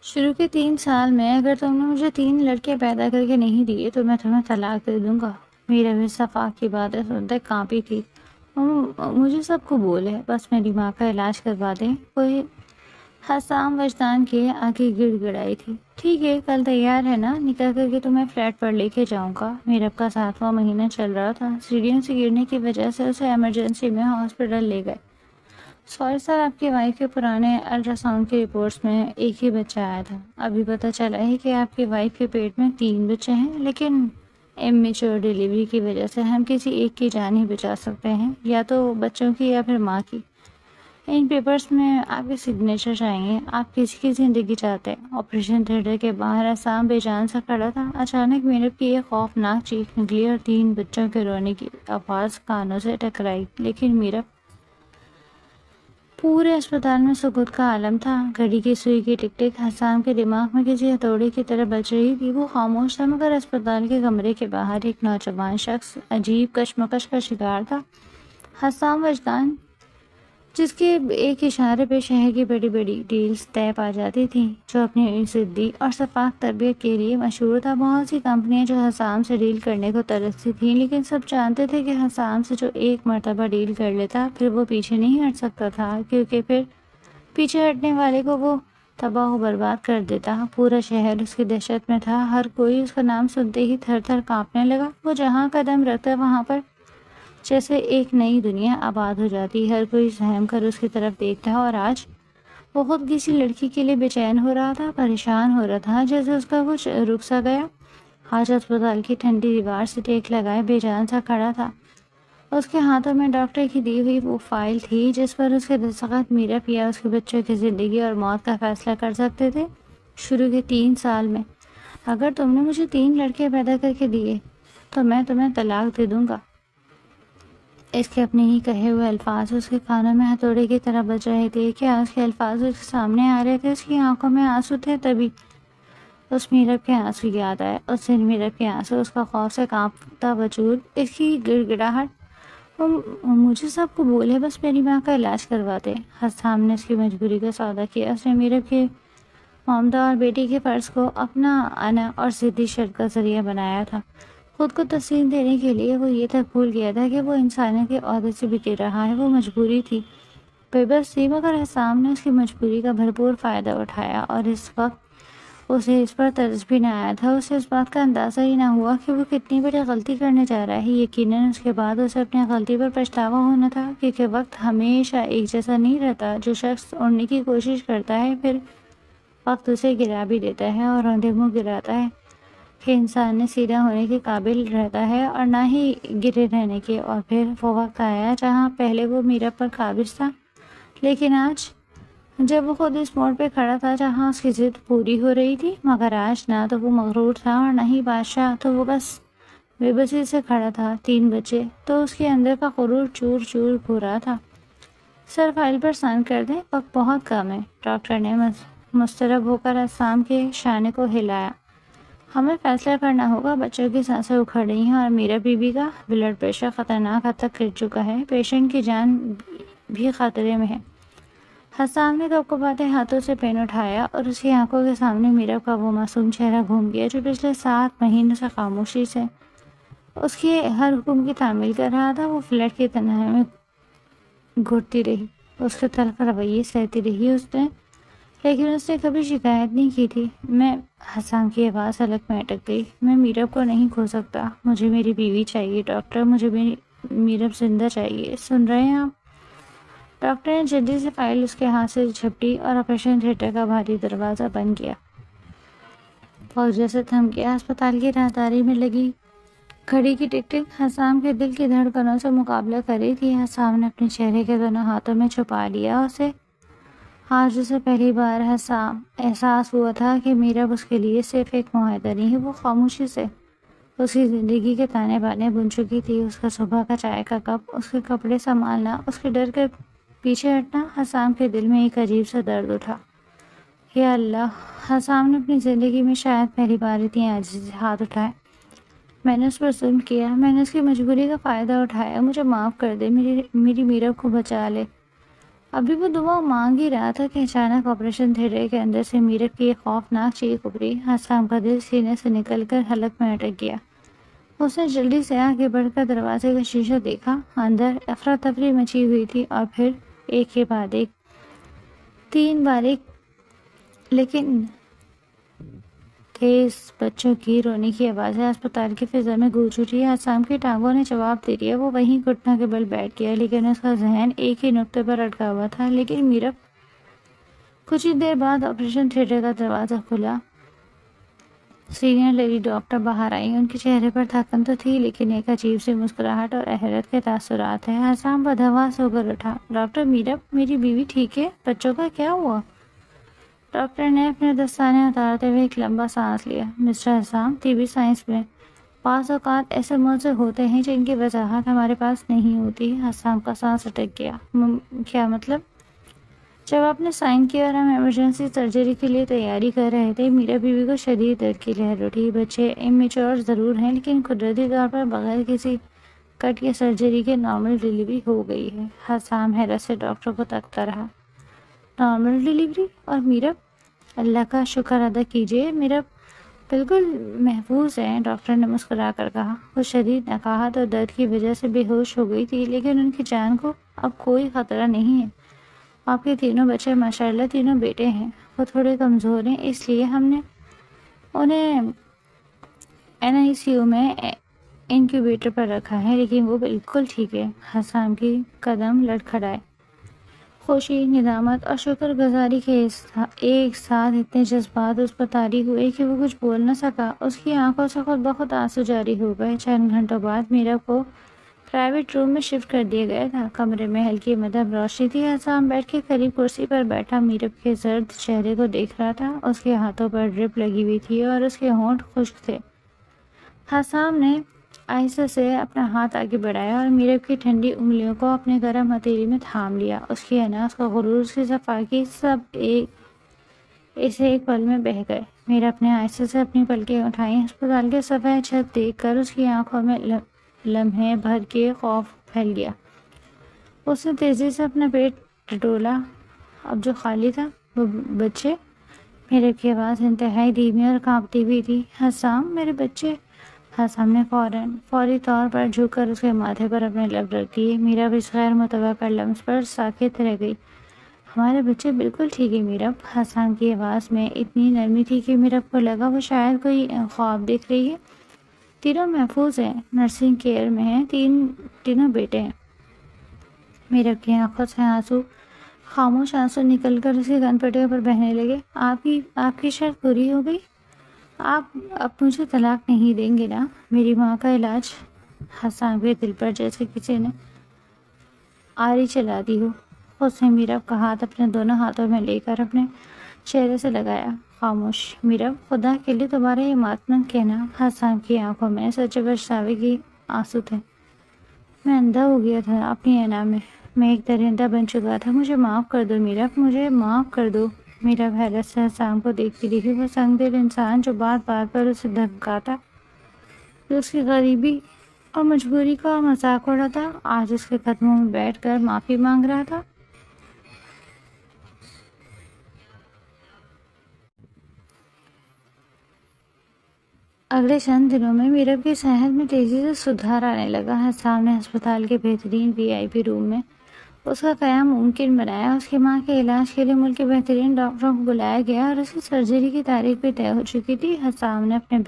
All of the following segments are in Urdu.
شروع کے 3 سال میں اگر تم نے مجھے 3 لڑکے پیدا کر کے نہیں دیے تو میں تمہیں طلاق دے دوں گا۔ میرا بھی صفاق کی باتیں سنتے کانپی تھی۔ مجھے سب قبول ہے، بس میری ماں کا علاج کروا دیں۔ کوئی حسام وجدان کے آگے گڑ گڑائی تھی۔ ٹھیک ہے، کل تیار ہے نا؟ نکاح کر کے تمہیں فلیٹ پر لے کے جاؤں گا۔ میرب کا 7واں مہینہ چل رہا تھا۔ سیڑھیوں سے گرنے کی وجہ سے اسے ایمرجنسی میں ہاسپٹل لے گئے۔ سوری سر، آپ کی وائف کے پرانے الٹرا ساؤنڈ کی رپورٹس میں ایک ہی بچہ آیا تھا۔ ابھی پتہ چلا ہے کہ آپ کی وائف کے پیٹ میں 3 بچے ہیں، لیکن امیچور ڈیلیوری کی وجہ سے ہم کسی ایک کی جان ہی بچا سکتے ہیں، یا تو بچوں کی یا پھر ماں کی۔ ان پیپرز میں آپ کے سگنیچر چاہیے۔ آپ کسی کی زندگی چاہتے ہیں؟ آپریشن تھیٹر کے باہر اسام بے جان سے کھڑا تھا۔ اچانک میرب کی ایک خوفناک چیخ نکلی اور 3 بچوں کے رونے کی آواز کانوں سے ٹکرائی، لیکن میرب پورے اسپتال میں سکوت کا عالم تھا۔ گھڑی کی سوئی کی ٹک ٹک حسام کے دماغ میں کسی ہتھوڑے کی طرح بج رہی تھی۔ وہ خاموش تھا، مگر اسپتال کے کمرے کے باہر ایک نوجوان شخص عجیب کشمکش کا شکار تھا۔ حسام وجدان، جس کے ایک اشارے پہ شہر کی بڑی بڑی ڈیلز طے پا جاتی تھیں، جو اپنی ضدی اور شفاف تربیت کے لیے مشہور تھا۔ بہت سی کمپنیاں جو حسام سے ڈیل کرنے کو ترستی تھیں، لیکن سب جانتے تھے کہ حسام سے جو ایک مرتبہ ڈیل کر لیتا پھر وہ پیچھے نہیں ہٹ سکتا تھا، کیونکہ پھر پیچھے ہٹنے والے کو وہ تباہ و برباد کر دیتا۔ پورا شہر اس کی دہشت میں تھا۔ ہر کوئی اس کا نام سنتے ہی تھر تھر کانپنے لگا۔ وہ جہاں قدم رکھتا وہاں پر جیسے ایک نئی دنیا آباد ہو جاتی۔ ہر کوئی سہم کر اس کی طرف دیکھتا، اور آج وہ خود کسی لڑکی کے لیے بے چین ہو رہا تھا، پریشان ہو رہا تھا، جیسے اس کا کچھ رک سا گیا۔ آج اسپتال کی ٹھنڈی دیوار سے ٹیک لگائے بے جان سا کھڑا تھا۔ اس کے ہاتھوں میں ڈاکٹر کی دی ہوئی وہ فائل تھی جس پر اس کے دستخط میرب یا اس کے بچوں کی زندگی اور موت کا فیصلہ کر سکتے تھے۔ شروع کے 3 سال میں اگر تم نے مجھے 3 لڑکے پیدا کر کے دیے تو میں تمہیں طلاق دے دوں گا۔ اس کے اپنے ہی کہے ہوئے الفاظ اس کے کانوں میں ہتھوڑے کی طرح بج رہے تھے۔ کیا اس کے الفاظ اس کے سامنے آ رہے تھے؟ اس کی آنکھوں میں آنسو تھے۔ تبھی اس میرب کے آنسو یاد آئے، اس دن میرب کے آنسو، اس کا خوف سے کانپتا وجود، اس کی گڑ گڑاہٹ۔ مجھے سب قبول ہے، بس میری ماں کا علاج کروا دے۔ حسام نے اس کی مجبوری کا سودا کیا۔ اس نے میرب کے معمدہ اور بیٹی کے فرض کو اپنا انا اور ضدی شرط کا ذریعہ بنایا تھا۔ خود کو تسلیم دینے کے لیے وہ یہ تک بھول گیا تھا کہ وہ انسانیت کے عہدے سے بھی دے رہا ہے۔ وہ مجبوری تھی، بے بس تھی، مگر حسام نے اس کی مجبوری کا بھرپور فائدہ اٹھایا، اور اس وقت اسے اس پر ترس بھی نہ آیا تھا۔ اسے اس بات کا اندازہ ہی نہ ہوا کہ وہ کتنی بڑی غلطی کرنے جا رہا ہے۔ یقیناً اس کے بعد اسے اپنی غلطی پر پچھتاوا ہونا تھا، کیونکہ وقت ہمیشہ ایک جیسا نہیں رہتا۔ جو شخص اڑنے کی کوشش کرتا ہے پھر وقت اسے گرا بھی دیتا ہے، اور اندھے منہ گراتا ہے کہ انسان نے سیدھا ہونے کے قابل رہتا ہے اور نہ ہی گرے رہنے کے۔ اور پھر وہ وقت آیا جہاں پہلے وہ میرب پر قابض تھا، لیکن آج جب وہ خود اس موڑ پہ کھڑا تھا جہاں اس کی ضد پوری ہو رہی تھی، مگر آج نہ تو وہ مغرور تھا اور نہ ہی بادشاہ، تو وہ بس بے بسی سے کھڑا تھا۔ 3 بچے، تو اس کے اندر کا غرور چور چور ہو رہا تھا۔ سر، فائل پر سائن کر دیں، وقت بہت کم ہے۔ ڈاکٹر نے مضطرب ہو کر حسام کے شانے کو ہلایا۔ ہمیں فیصلہ کرنا ہوگا۔ بچوں کی سانسیں اکھڑ رہی ہیں اور میرا بی کا بلڈ پریشر خطرناک حد تک گر چکا ہے۔ پیشنٹ کی جان بھی خطرے میں ہے۔ حسام نے کپکپاتے ہاتھوں سے پین اٹھایا اور اس کی آنکھوں کے سامنے میرب کا وہ معصوم چہرہ گھوم گیا جو پچھلے 7 مہینوں سے خاموشی سے اس کے ہر حکم کی تعمیل کر رہا تھا۔ وہ فلیٹ کی تنہائی میں گھٹتی رہی، اس کے تلخ رویے سہتی رہی، لیکن اس نے کبھی شکایت نہیں کی تھی۔ حسام کی آواز حلق میں اٹک گئی۔ میں میرب کو نہیں کھو سکتا۔ مجھے میری بیوی چاہیے ڈاکٹر، مجھے میرب زندہ چاہیے۔ سن رہے ہیں آپ؟ ڈاکٹر نے جلدی سے فائل اس کے ہاتھ سے جھپٹی اور آپریشن تھیٹر کا بھاری دروازہ بند کیا۔ فوج جیسے تھم گیا۔ اسپتال کی راہداری میں لگی گھڑی کی ٹک ٹک حسام کے دل کی دھڑکنوں سے مقابلہ کر رہی تھی۔ حسام نے اپنے چہرے کے دونوں ہاتھوں میں چھپا لیا۔ آج اسے پہلی بار احساس ہوا تھا کہ میرب اس کے لیے صرف ایک معاہدہ نہیں ہے۔ وہ خاموشی سے اس کی زندگی کے تانے بانے بن چکی تھی۔ اس کا صبح کا چائے کا کپ، اس کے کپڑے سنبھالنا، اس کے ڈر کے پیچھے ہٹنا۔ حسام کے دل میں ایک عجیب سا درد اٹھا۔ یا اللہ! حسام نے اپنی زندگی میں شاید پہلی بار اتنی عاجزی سے ہاتھ اٹھائے۔ میں نے اس پر ظلم کیا، میں نے اس کی مجبوری کا فائدہ اٹھایا، مجھے معاف کر دے، میری میرب کو بچا لے۔ ابھی وہ دعا مانگ ہی رہا تھا کہ اچانک آپریشن تھیٹر کے اندر سے میرب کی ایک خوفناک چیخ ابھری۔ حسام کا دل سینے سے نکل کر حلق میں اٹک گیا۔ اس نے جلدی سے آگے بڑھ کر دروازے کا شیشہ دیکھا۔ اندر افراتفری مچی ہوئی تھی اور پھر ایک کے بعد ایک 3 باریک لیکن تیز بچوں کی رونے کی آوازیں اسپتال کی فضا میں گونج اٹھی۔ حسام کی ٹانگوں نے جواب دے دیا۔ وہ وہیں گھٹنوں کے بل بیٹھ گیا، لیکن اس کا ذہن ایک ہی نقطے پر اٹکا ہوا تھا۔ لیکن میرب۔ کچھ ہی دیر بعد آپریشن تھیٹر کا دروازہ کھلا۔ سینئر لیڈی ڈاکٹر باہر آئی۔ ان کے چہرے پر تھکن تو تھی، لیکن ایک عجیب سی مسکراہٹ اور حیرت کے تاثرات ہیں۔ حسام بدحواس ہو کر اٹھا۔ ڈاکٹر میرب، میری بیوی ٹھیک ہے؟ بچوں کا کیا ہوا؟ ڈاکٹر نے اپنے دستانے اتارتے ہوئے ایک لمبا سانس لیا۔ مسٹر حسام، طبی سائنس میں بعض اوقات ایسے موضوع ہوتے ہیں جن کی وضاحت ہمارے پاس نہیں ہوتی۔ حسام کا سانس اٹک گیا۔ کیا مطلب؟ جب آپ نے سائن کیا اور ہم ایمرجنسی سرجری کے لیے تیاری کر رہے تھے، میرا بیوی کو شدید درد کی لہر اٹھی۔ بچے امیچور ضرور ہیں، لیکن قدرتی طور پر بغیر کسی کٹ یا سرجری کے نارمل ڈیلیوری ہو گئی ہے۔ حسام حیرت سے ڈاکٹر کو تکتا رہا۔ Normal delivery? اور میرب؟ اللہ کا شکر ادا کیجیے، میرب بالکل محفوظ ہے، ڈاکٹر نے مسکرا کر کہا۔ وہ شدید نقاہت اور درد کی وجہ سے بے ہوش ہو گئی تھی، لیکن ان کی جان کو اب کوئی خطرہ نہیں ہے۔ آپ کے تینوں بچے ماشاءاللہ تینوں بیٹے ہیں۔ وہ تھوڑے کمزور ہیں، اس لیے ہم نے انہیں NICU میں انکیوبیٹر پر رکھا ہے، لیکن وہ بالکل ٹھیک ہے۔ حسام کی قدم لڑکھڑائے۔ خوشی، ندامت اور شکر گزاری کے ایک ساتھ اتنے جذبات اس پر طاری ہوئے کہ وہ کچھ بول نہ سکا۔ اس کی آنکھوں سے خود بخود آنسو جاری ہو گئے۔ چند گھنٹوں بعد میرب کو پرائیویٹ روم میں شفٹ کر دیا گیا تھا۔ کمرے میں ہلکی مدھم روشنی تھی۔ حسام بیٹھ کے قریب کرسی پر بیٹھا میرب کے زرد چہرے کو دیکھ رہا تھا۔ اس کے ہاتھوں پر ڈرپ لگی ہوئی تھی اور اس کے ہونٹ خشک تھے۔ حسام نے آہستہ سے اپنا ہاتھ آگے بڑھایا اور میرب کی ٹھنڈی انگلیوں کو اپنے گرم ہتھیلی میں تھام لیا۔ اس کی انا، اس کا غرور، اس کی صفائی سب اسے ایک پل میں بہہ گئے۔ میرب نے آہستہ سے اپنی پلکیں اٹھائیں۔ اسپتال کے سفید چھت دیکھ کر اس کی آنکھوں میں لمحے بھر کے خوف پھیل گیا۔ اس نے تیزی سے اپنا پیٹ ٹٹولا، اب جو خالی تھا۔ وہ بچے؟ میرب کی آواز انتہائی دھیمی اور کانپتی ہوئی تھی۔ حسام، میرے بچے؟ حسام نے فوری طور پر جھک کر اس کے ماتھے پر اپنے لب رکھ دیے۔ میرب اس غیر متوقع لمس پر ساکت رہ گئی۔ ہمارے بچے بالکل ٹھیک ہے میرب۔ حسام کی آواز میں اتنی نرمی تھی کہ میرب کو لگا وہ شاید کوئی خواب دیکھ رہی ہے۔ تینوں محفوظ ہیں، نرسنگ کیئر میں ہیں، تینوں بیٹے ہیں۔ میرب کی آنکھوں سے آنسو، خاموش آنسو نکل کر اس کی کن پٹیوں پر بہنے لگے۔ آپ کی شرط پوری ہو گئی؟ آپ اب مجھے طلاق نہیں دیں گے نا؟ میری ماں کا علاج؟ حسام کے دل پر جیسے کسی نے آری چلا دی ہو۔ اس نے میرب کا ہاتھ اپنے دونوں ہاتھوں میں لے کر اپنے چہرے سے لگایا۔ خاموش۔ میرب، خدا کے لیے دوبارہ یہ بات مت کہنا۔ حسام کی آنکھوں میں سچے پچھتاوے کی آنسو تھے۔ میں اندھا ہو گیا تھا اپنی انا میں ایک درندہ بن چکا تھا۔ مجھے معاف کر دو میرب، مجھے معاف کر دو۔ میرب حیرت سے حسام کو دیکھتی رہی۔ وہ سنگ دل انسان جو بات بات پر اسے دھمکاتا، جو اس کی غریبی اور مجبوری کا مذاق اڑاتا، آج اس کے قدموں میں بیٹھ کر معافی مانگ رہا تھا۔ اگلے چند دنوں میں میرب کی صحت میں تیزی سے سدھار آنے لگا۔ حسام نے ہسپتال کے بہترین VIP روم میں اس کا قیام ممکن بنایا۔ اس کی ماں کے علاج کے لیے ملک کے بہترین ڈاکٹروں کو بلایا گیا اور اس کی سرجری کی تاریخ بھی طے ہو چکی تھی۔ حسام نے اپنے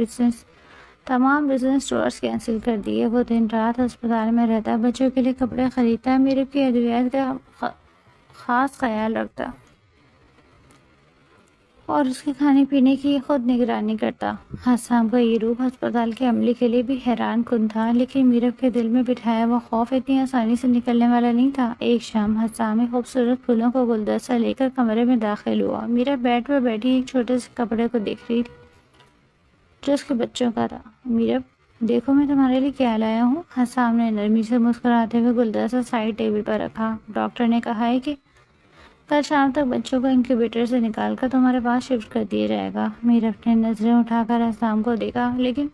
تمام بزنس ٹورز کینسل کر دیے۔ وہ دن رات ہسپتال میں رہتا، بچوں کے لیے کپڑے خریدتا، میرب کی ادویات کا خاص خیال رکھتا اور اس کے کھانے پینے کی خود نگرانی کرتا۔ حسام کا یہ روپ ہسپتال کے عملے کے لیے بھی حیران کن تھا، لیکن میرب کے دل میں بٹھایا وہ خوف اتنی آسانی سے نکلنے والا نہیں تھا۔ ایک شام حسام ایک خوبصورت پھولوں کا گلدستہ لے کر کمرے میں داخل ہوا۔ میرب بیڈ پر بیٹھی ایک چھوٹے سے کپڑے کو دیکھ رہی تھی جو اس کے بچوں کا تھا۔ میرب، دیکھو میں تمہارے لیے کیا لایا ہوں۔ حسام نے نرمی سے مسکراتے ہوئے گلدستہ سائڈ ٹیبل پر رکھا۔ ڈاکٹر نے کہا ہے کہ کل شام تک بچوں کو انکیوبیٹر سے نکال کر تمہارے پاس شفٹ کر دیا جائے گا۔ میرب نے نظریں اٹھا کر حسام کو دیکھا، لیکن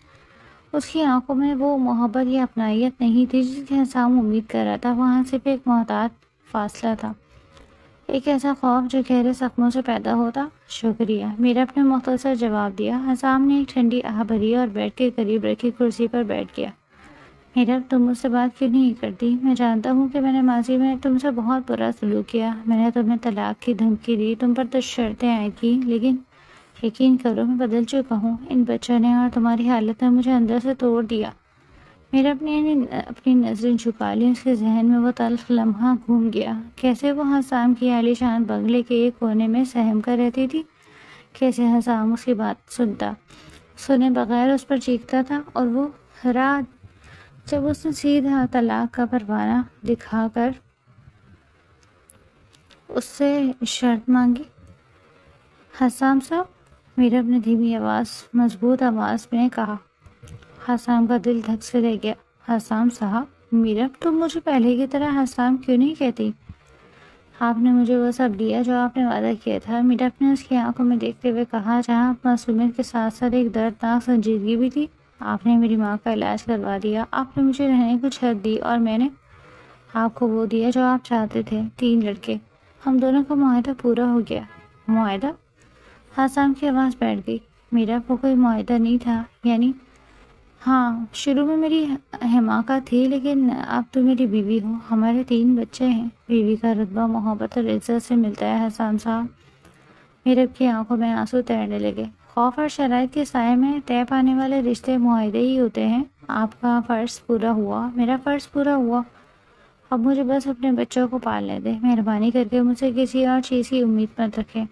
اس کی آنکھوں میں وہ محبت یا اپنائیت نہیں تھی جس کی حسام امید کر رہا تھا۔ وہاں صرف ایک محتاط فاصلہ تھا۔ ایک ایسا خوف جو گہرے زخموں سے پیدا ہوتا۔ شکریہ، میرب نے مختصر جواب دیا۔ حسام نے ایک ٹھنڈی آہ بھری اور بیڈ کے قریب رکھی کرسی پر بیٹھ گیا۔ میرب، تم مجھ سے بات کیوں نہیں کرتی؟ میں جانتا ہوں کہ میں نے ماضی میں تم سے بہت برا سلوک کیا، میں نے تمہیں طلاق کی دھمکی دی، تم پر تو شرطیں عائد کی، لیکن یقین کرو میں بدل چکا ہوں۔ ان بچوں نے اور تمہاری حالت نے مجھے اندر سے توڑ دیا۔ میرب نے اپنی نظریں جھکا لی۔ اس کے ذہن میں وہ تلخ لمحہ گھوم گیا۔ کیسے وہ حسام کی عالی شان بنگلے کے ایک کونے میں سہم کر رہتی تھی، کیسے حسام اس کی بات سنے بغیر اس پر چیختا تھا، اور وہ رات جب اس نے سیدھا طلاق کا پروانہ دکھا کر اس سے شرط مانگی۔ حسام صاحب، میرب نے دھیمی مضبوط آواز میں کہا۔ حسام کا دل دھک سے رہ گیا۔ حسام صاحب، میرب، تم مجھے پہلے کی طرح حسام کیوں نہیں کہتی؟ آپ نے مجھے وہ سب دیا جو آپ نے وعدہ کیا تھا، میرب نے اس کی آنکھوں میں دیکھتے ہوئے کہا، جہاں معصومیت کے ساتھ ساتھ ایک دردناک سنجیدگی بھی تھی۔ آپ نے میری ماں کا علاج کروا دیا، آپ نے مجھے رہنے کو چھت دی، اور میں نے آپ کو وہ دیا جو آپ چاہتے تھے، 3 لڑکے۔ ہم دونوں کا معاہدہ پورا ہو گیا۔ معاہدہ؟ حسام کی آواز بیٹھ گئی۔ میرا وہ کوئی معاہدہ نہیں تھا، یعنی ہاں، شروع میں میری حماقت تھی، لیکن اب تو میری بیوی ہو، ہمارے 3 بچے ہیں۔ بیوی کا رتبہ محبت اور عزت سے ملتا ہے حسام صاحب۔ میرب کی آنکھوں میں آنسو تیرنے لگے۔ خوف اور شرائط کے سائے میں طے پانے والے رشتے معاہدے ہی ہوتے ہیں۔ آپ کا فرض پورا ہوا، میرا فرض پورا ہوا، اب مجھے بس اپنے بچوں کو پالنے دیں۔ مہربانی کر کے مجھ سے کسی اور چیز کی امید مت رکھیں۔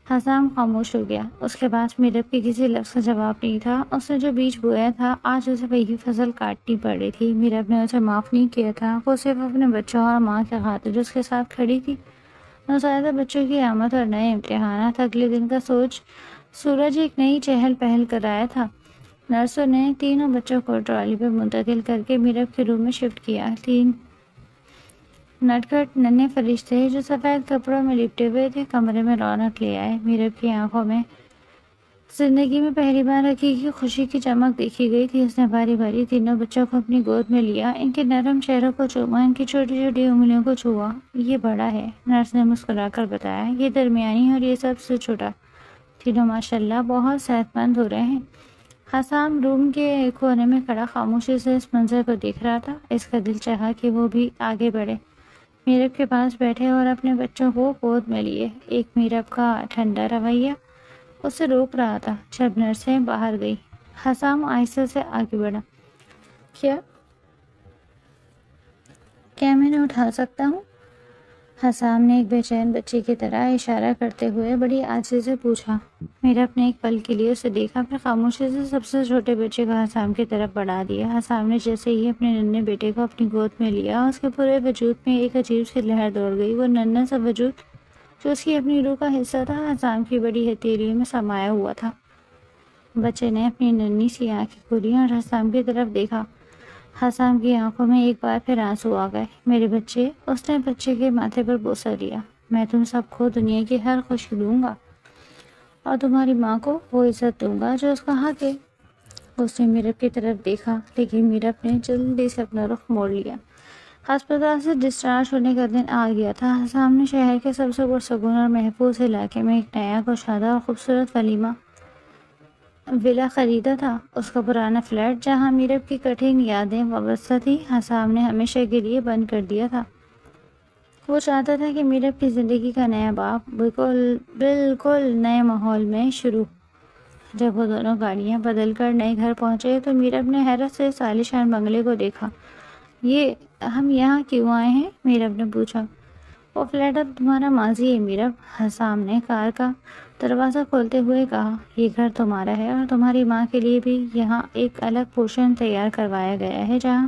حسام خاموش ہو گیا۔ اس کے پاس میرب کے کسی لفظ کا جواب نہیں تھا۔ اس نے جو بیج بویا تھا، آج اسے وہی فصل کاٹنی پڑ رہی تھی۔ میرب نے اسے معاف نہیں کیا تھا، وہ صرف اپنے بچوں اور ماں کے خاطر اس کے ساتھ کھڑی تھی۔ نوزائیدہ بچوں کی آمد اور نئے امتحانات، اگلے دن کا سورج ایک نئی چہل پہل کر آیا تھا۔ نرسوں نے 3 بچوں کو ٹرالی پہ منتقل کر کے میرب کے روم میں شفٹ کیا۔ 3 نٹکھٹ ننھے فرشتے جو سفید کپڑوں میں لپٹے ہوئے تھے، کمرے میں رونق لے آئے۔ میرب کی آنکھوں میں زندگی میں پہلی بار حقیقی خوشی کی چمک دیکھی گئی تھی۔ اس نے باری باری 3 بچوں کو اپنی گود میں لیا، ان کے نرم چہروں کو چوما، ان کی چھوٹی چھوٹی انگلیوں کو چھوا۔ یہ بڑا ہے، نرس نے مسکرا کر بتایا، یہ درمیانی اور یہ سب سے چھوٹا۔ 3 ماشاءاللہ بہت صحت مند ہو رہے ہیں۔ حسام روم کے کونے میں کھڑا خاموشی سے اس منظر کو دیکھ رہا تھا۔ اس کا دل چاہا کہ وہ بھی آگے بڑھے، میرب کے پاس بیٹھے اور اپنے بچوں کو گود میں لیے۔ ایک میرب کا ٹھنڈا رویہ اسے روک رہا تھا۔ جب نرسیں باہر گئی، حسام آہستہ سے آگے بڑھا۔ کیا میں نے اٹھا سکتا ہوں؟ حسام نے ایک بے چین بچے کی طرح اشارہ کرتے ہوئے بڑی عاجزی سے پوچھا۔ میرب نے ایک پل کے لیے اسے دیکھا، پھر خاموشی سے سب سے چھوٹے بچے کو حسام کی طرف بڑھا دیا۔ حسام نے جیسے ہی اپنے ننھے بیٹے کو اپنی گود میں لیا، اس کے پورے وجود میں ایک عجیب سی لہر دوڑ گئی۔ وہ ننھا سا وجود جو اس کی اپنی روح کا حصہ تھا، حسام کی بڑی ہتھیلیوں میں سمایا ہوا تھا۔ بچے نے اپنی ننھی سی آنکھیں کھولی اور حسام کی طرف دیکھا۔ حسام کی آنکھوں میں ایک بار پھر آنسو آ گئے۔ میرے بچے، اس نے بچے کے ماتھے پر بوسہ لیا، میں تم سب کو دنیا کی ہر خوشی دوں گا، اور تمہاری ماں کو وہ عزت دوں گا جو اس کا حق ہے۔ اس نے میرب کی طرف دیکھا، لیکن میرب نے جلدی سے اپنا رخ موڑ لیا۔ ہسپتال سے ڈسچارج ہونے کا دن آ گیا تھا۔ حسام نے شہر کے سب سے پرسکون اور محفوظ علاقے میں ایک نیا کشادہ اور خوبصورت ولا خریدا تھا۔ اس کا پرانا فلیٹ، جہاں میرب کی کٹھن یادیں وابستہ تھیں، حسام نے ہمیشہ کے لیے بند کر دیا تھا۔ وہ چاہتا تھا کہ میرب کی زندگی کا نیا باب بالکل نئے ماحول میں شروع۔ جب وہ دونوں گاڑیاں بدل کر نئے گھر پہنچے تو میرب نے حیرت سے اس عالیشان بنگلے کو دیکھا۔ ہم یہاں کیوں آئے ہیں؟ میرب نے پوچھا۔ وہ فلیٹ اب تمہارا ماضی ہے میرب، حسام نے کار کا دروازہ کھولتے ہوئے کہا۔ یہ گھر تمہارا ہے، اور تمہاری ماں کے لیے بھی یہاں ایک الگ پورشن تیار کروایا گیا ہے، جہاں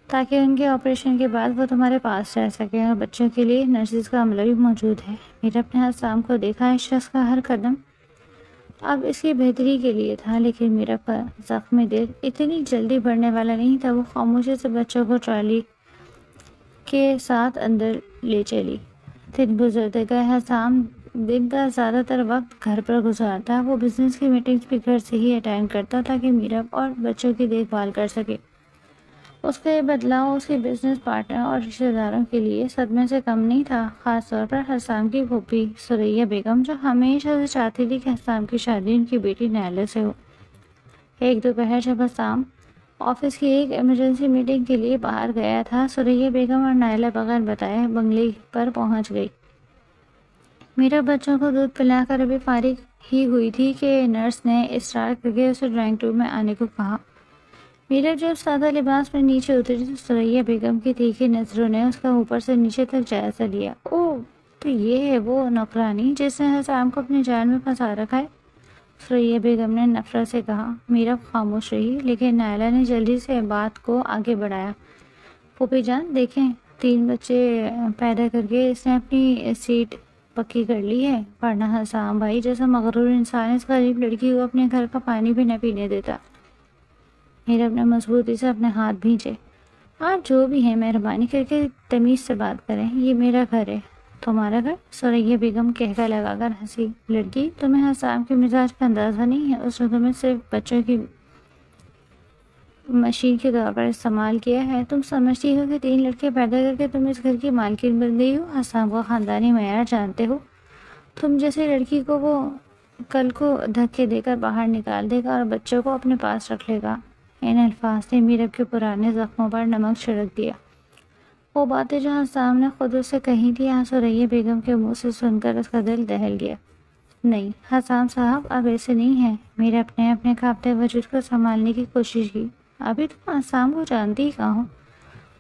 تاکہ ان کے آپریشن کے بعد وہ تمہارے پاس رہ سکیں، اور بچوں کے لیے نرسز کا عملہ بھی موجود ہے۔ میرب نے حسام کو دیکھا۔ اس شخص کا ہر قدم اب اس کی بہتری کے لیے تھا، لیکن میرب کا زخمی دل اتنی جلدی بڑھنے والا نہیں تھا۔ وہ خاموشی سے بچوں کو ٹرالی کے ساتھ اندر لے چلی۔ دن گزرتے گئے۔ حسام دن کا زیادہ تر وقت گھر پر گزارتا۔ وہ بزنس کی میٹنگز بھی گھر سے ہی اٹینڈ کرتا تاکہ میرب اور بچوں کی دیکھ بھال کر سکے۔ اس کا یہ بدلاؤ اس کے بزنس پارٹنر اور رشتہ داروں کے لیے صدمے سے کم نہیں تھا، خاص طور پر حسام کی پھوپھی ثریا بیگم، جو ہمیشہ سے چاہتی تھی کہ حسام کی شادی ان کی بیٹی نیلہ سے ہو۔ ایک دوپہر جب حسام آفس کی ایک ایمرجنسی میٹنگ کے لیے باہر گیا تھا، ثریا بیگم اور نیلہ بغیر بتائے بنگلے پر پہنچ گئی۔ میرا بچوں کو دودھ پلا کر ابھی فارغ ہی ہوئی تھی کہ نرس نے اصرار کر کے اسے ڈرائنگ روم میں آنے کو کہا۔ میرا جب سادہ لباس میں نیچے اتری تو ثریا بیگم کی تیکھی نظروں نے اس کا اوپر سے نیچے تک جائزہ لیا۔ اوہ، تو یہ ہے وہ نوکرانی جس نے حسام کو اپنی جان میں پھنسا رکھا ہے، ثریا بیگم نے نفرت سے کہا۔ میرا خاموش رہی، لیکن نیلہ نے جلدی سے بات کو آگے بڑھایا۔ پھوپھی جان دیکھیں، 3 بچے پیدا کر کے اس نے اپنی سیٹ پکی کر لی ہے، ورنہ حسام بھائی جیسا مغرور انسان اس غریب لڑکی کو اپنے گھر کا پانی بھی نہ پینے دیتا۔ میرا اپنے مضبوطی سے اپنے ہاتھ بھیجے۔ آپ جو بھی ہیں مہربانی کر کے تمیز سے بات کریں، یہ میرا گھر ہے۔ تمہارا گھر؟ ثریا بیگم کہکا لگا کر ہنسی۔ لڑکی، تمہیں حسام کے مزاج کا اندازہ نہیں ہے، اس نے تمہیں صرف بچوں کی مشین کے طور پر استعمال کیا ہے۔ تم سمجھتی ہو کہ 3 لڑکے پیدا کر کے تم اس گھر کی مالکن بن گئی ہو، حسام کا خاندانی معیار جانتے ہو؟ تم جیسی لڑکی کو وہ کل کو دھکے دے کر باہر نکال دے گا اور بچوں کو اپنے پاس رکھ لے گا۔ ان الفاظ نے میرب کے پرانے زخموں پر نمک چھڑک دیا۔ وہ باتیں جو حسام نے خود اس سے کہی تھی، آج ثریا بیگم کے منہ سے سن کر اس کا دل دہل گیا۔ نہیں حسام صاحب، اب ایسے نہیں ہیں۔ میرے اپنے کانپتے وجود کو سنبھالنے کی کوشش کی۔ ابھی تم حسام کو جانتی ہی کہاں ہو؟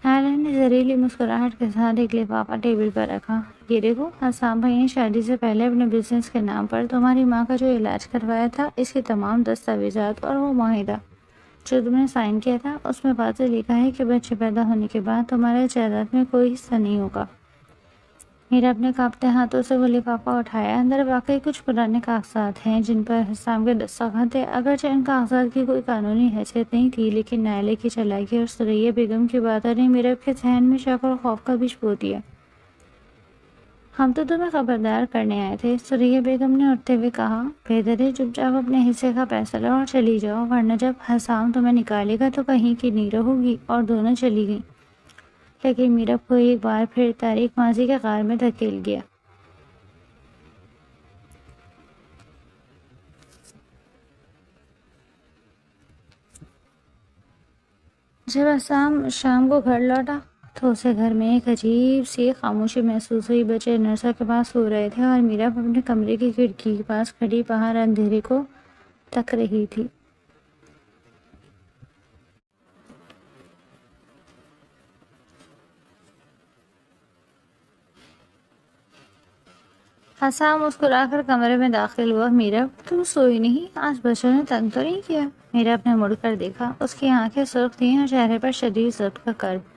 نیلہ نے زہریلی مسکراہٹ کے ساتھ ایک لفافہ ٹیبل پر رکھا۔ یہ دیکھو، حسام بھائی نے شادی سے پہلے اپنے بزنس کے نام پر تمہاری ماں کا جو علاج کروایا تھا، اس کے تمام دستاویزات اور وہ معاہدہ جو تم نے سائن کیا تھا، اس میں واضح لکھا ہے کہ بچے پیدا ہونے کے بعد تمہارے جائیداد میں کوئی حصہ نہیں ہوگا۔ میرا اپنے کانپتے ہاتھوں سے وہ لفافہ اٹھایا۔ اندر واقعی کچھ پرانے کاغذات ہیں جن پر حسام کے دستخط تھے۔ اگرچہ ان کاغذات کی کوئی قانونی حیثیت نہیں تھی، لیکن نیلہ کی چالاکی اور ثریا بیگم کی باتوں نے میرے کے ذہن میں شک اور خوف کا بیج بو دیا۔ ہم تو تمہیں خبردار کرنے آئے تھے، ثریا بیگم نے اٹھتے ہوئے کہا۔ بہتر ہے چپ چاپ اپنے حصے کا پیسہ لو اور چلی جاؤ، ورنہ جب حسام تمہیں نکالے گا تو کہیں کی نہیں رہو گی۔ اور دونوں چلی گئیں، لیکن میرب کو ایک بار پھر تاریک ماضی کے غار میں دھکیل گیا۔ جب حسام شام کو گھر لوٹا تو اسے گھر میں ایک عجیب سی خاموشی محسوس ہوئی۔ بچے نرسا کے پاس سو رہے تھے اور میرب اپنے کمرے کی کھڑکی کے پاس کھڑی باہر اندھیرے کو تک رہی تھی۔ حسام مسکرا کر کمرے میں داخل ہوا۔ میرب، تم سوئی نہیں؟ آج بچوں نے تنگ تو نہیں کیا؟ میرب نے مڑ کر دیکھا۔ اس کی آنکھیں سرخ تھیں اور چہرے پر شدید ضبط کا کرب۔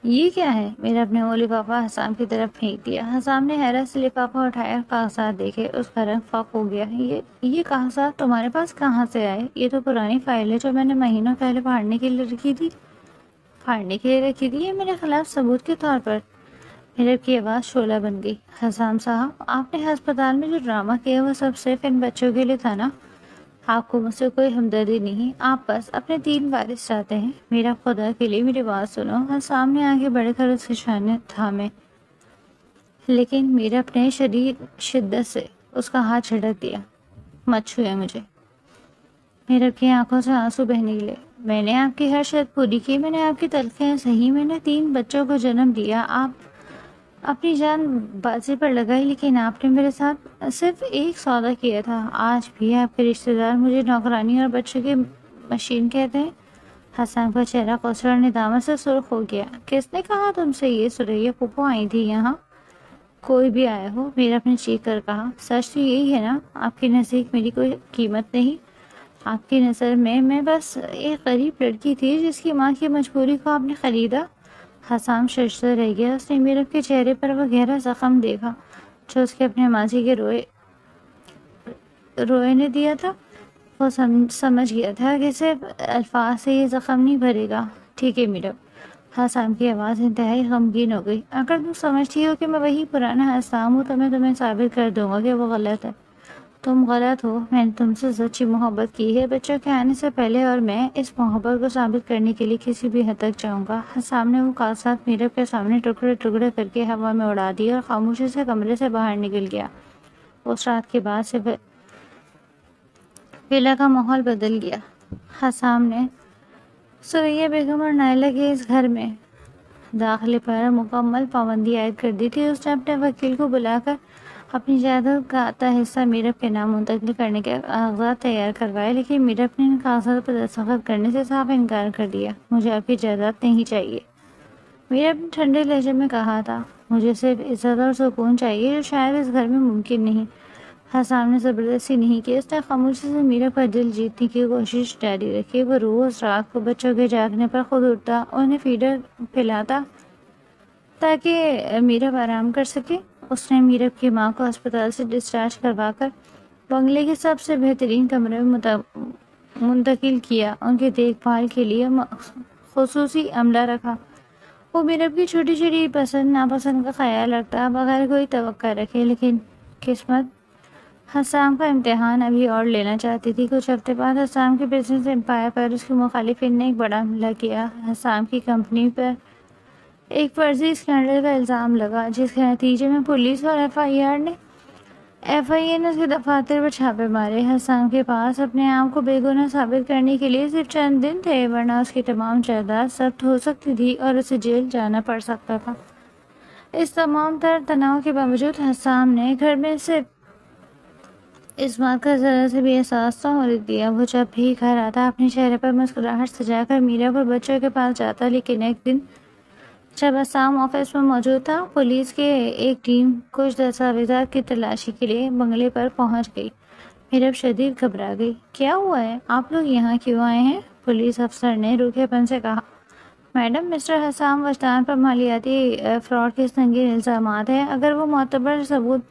یہ کیا ہے؟ میرب نے وہ لفافہ حسام کی طرف پھینک دیا۔ حسام نے حیرت سے لفافہ اٹھایا اور کاغذات دیکھے۔ اس کا رنگ فاق ہو گیا۔ یہ کاغذات تمہارے پاس کہاں سے آئے؟ یہ تو پرانی فائل ہے جو میں نے مہینوں پہلے پھاڑنے کے لیے رکھی تھی۔ پھاڑنے کے لیے رکھی تھی؟ یہ میرے خلاف ثبوت کے طور پر؟ میرب کی آواز شعلہ بن گئی۔ حسام صاحب، آپ نے ہسپتال میں جو ڈرامہ کیا وہ سب صرف ان بچوں کے لیے تھا نا؟ آپ کو مجھ سے کوئی ہمدردی نہیں، آپ بس اپنے 3 وارث چاہتے ہیں۔ میرا خدا کے لیے میری بات سنو۔ حسام نے آگے بڑھ کر اس کے شانے تھامے، لیکن میرا اپنے شدت سے اس کا ہاتھ جھٹک دیا۔ مت چھوئے مجھے۔ میرب کی آنکھوں سے آنسو بہنے لگے۔ میں نے آپ کی ہر شرط پوری کی، میں نے آپ کی تلخیاں سہی، میں نے 3 بچوں کو جنم دیا، آپ اپنی جان بازی پر لگائی، لیکن آپ نے میرے ساتھ صرف ایک سودا کیا تھا۔ آج بھی آپ کے رشتہ دار مجھے نوکرانی اور بچوں کی مشین کہتے ہیں۔ حسام کا چہرہ قصر اور ندامت سے سرخ ہو گیا۔ کس نے کہا تم سے یہ؟ ثریا پھوپھو آئی تھی یہاں؟ کوئی بھی آیا ہو، میرا اپنے چیخ کر کہا۔ سچ تو یہی ہے نا، آپ کے نزدیک میری کوئی قیمت نہیں؟ آپ کی نظر میں بس ایک غریب لڑکی تھی جس کی ماں کی مجبوری کو آپ نے خریدا؟ حسام شرمندہ رہ گیا۔ اس نے میرب کے چہرے پر وہ گہرا زخم دیکھا جو اس کے اپنے ماضی کے روئے نے دیا تھا۔ وہ سمجھ گیا تھا کہ صرف الفاظ سے یہ زخم نہیں بھرے گا۔ ٹھیک ہے میرب، حسام کی آواز انتہائی غمگین ہو گئی۔ اگر تم سمجھتی ہو کہ میں وہی پرانا حسام ہوں تو میں تمہیں ثابت کر دوں گا کہ وہ غلط ہے۔ تم غلط ہو، میں نے تم سے سچی محبت کی ہے بچوں کے آنے سے پہلے، اور میں اس محبت کو ثابت کرنے کے لیے کسی بھی حد تک جاؤں گا۔ حسام نے وہ کاغذات میرب کے سامنے ٹکڑے ٹکڑے کر کے ہوا میں اڑا دیے اور خاموشی سے کمرے سے باہر نکل گیا۔ اس رات کے بعد سے ویلا کا ماحول بدل گیا۔ حسام نے سریا بیگم اور نائلہ کے اس گھر میں داخلے پر مکمل پابندی عائد کر دی تھی۔ اس نے اپنے وکیل کو بلا کر اپنی جائیداد کا آدھا حصہ میرب کے نام منتقل کرنے کے کاغذات تیار کروائے، لیکن میرب نے ان کاغذات پر دستخط کرنے سے صاف انکار کر دیا۔ مجھے آپ کی جائیداد نہیں چاہیے، میرب نے ٹھنڈے لہجے میں کہا تھا۔ مجھے صرف عزت اور سکون چاہیے، جو شاید اس گھر میں ممکن نہیں۔ حسام نے زبردستی نہیں کی، اس نے خاموشی سے میرب کا دل جیتنے کی کوشش جاری رکھی۔ وہ روز رات کو بچوں کے جاگنے پر خود اٹھتا، انہیں فیڈر پلاتا تاکہ میرب آرام کر سکے۔ اس نے میرب کی ماں کو ہسپتال سے ڈسچارج کروا کر بنگلے کے سب سے بہترین کمرے میں منتقل کیا۔ ان کی دیکھ بھال کے لیے خصوصی عملہ رکھا۔ وہ میرب کی چھوٹی چھوٹی پسند ناپسند کا خیال رکھتا بغیر کوئی توقع رکھے، لیکن قسمت حسام کا امتحان ابھی اور لینا چاہتی تھی۔ کچھ ہفتے بعد حسام کے بزنس امپائر پر اس کے مخالفین نے ایک بڑا حملہ کیا۔ حسام کی کمپنی پر ایک فرضی اسکینڈل کا الزام لگا، جس کے نتیجے میں پولیس اور ایف آئی اے نے اس کے دفاتر پر چھاپے مارے۔ حسام کے پاس اپنے آپ کو بے گناہ ثابت کرنے کے لیے صرف چند دن تھے، ورنہ اس کی تمام جائیداد ضبط ہو سکتی تھی اور اسے جیل جانا پڑ سکتا تھا۔ اس تمام تر تناؤ کے باوجود حسام نے گھر میں صرف اس بات کا ذرا سے بھی احساس نہ ہونے دیا۔ وہ جب بھی گھر آتا اپنے چہرے پر مسکراہٹ سجا کر میرب اور بچوں کے پاس جاتا، لیکن ایک دن جب حسام آفس میں موجود تھا، پولیس کی ایک ٹیم کچھ دستاویزات کی تلاشی کے لیے بنگلے پر پہنچ گئی۔ میرب شدید گھبرا گئی۔ کیا ہوا ہے؟ آپ لوگ یہاں کیوں آئے ہیں؟ پولیس افسر نے روکھے پن سے کہا۔ میڈم، مسٹر حسام وجدان پر مالیاتی فراڈ کے سنگین الزامات ہیں۔ اگر وہ معتبر ثبوت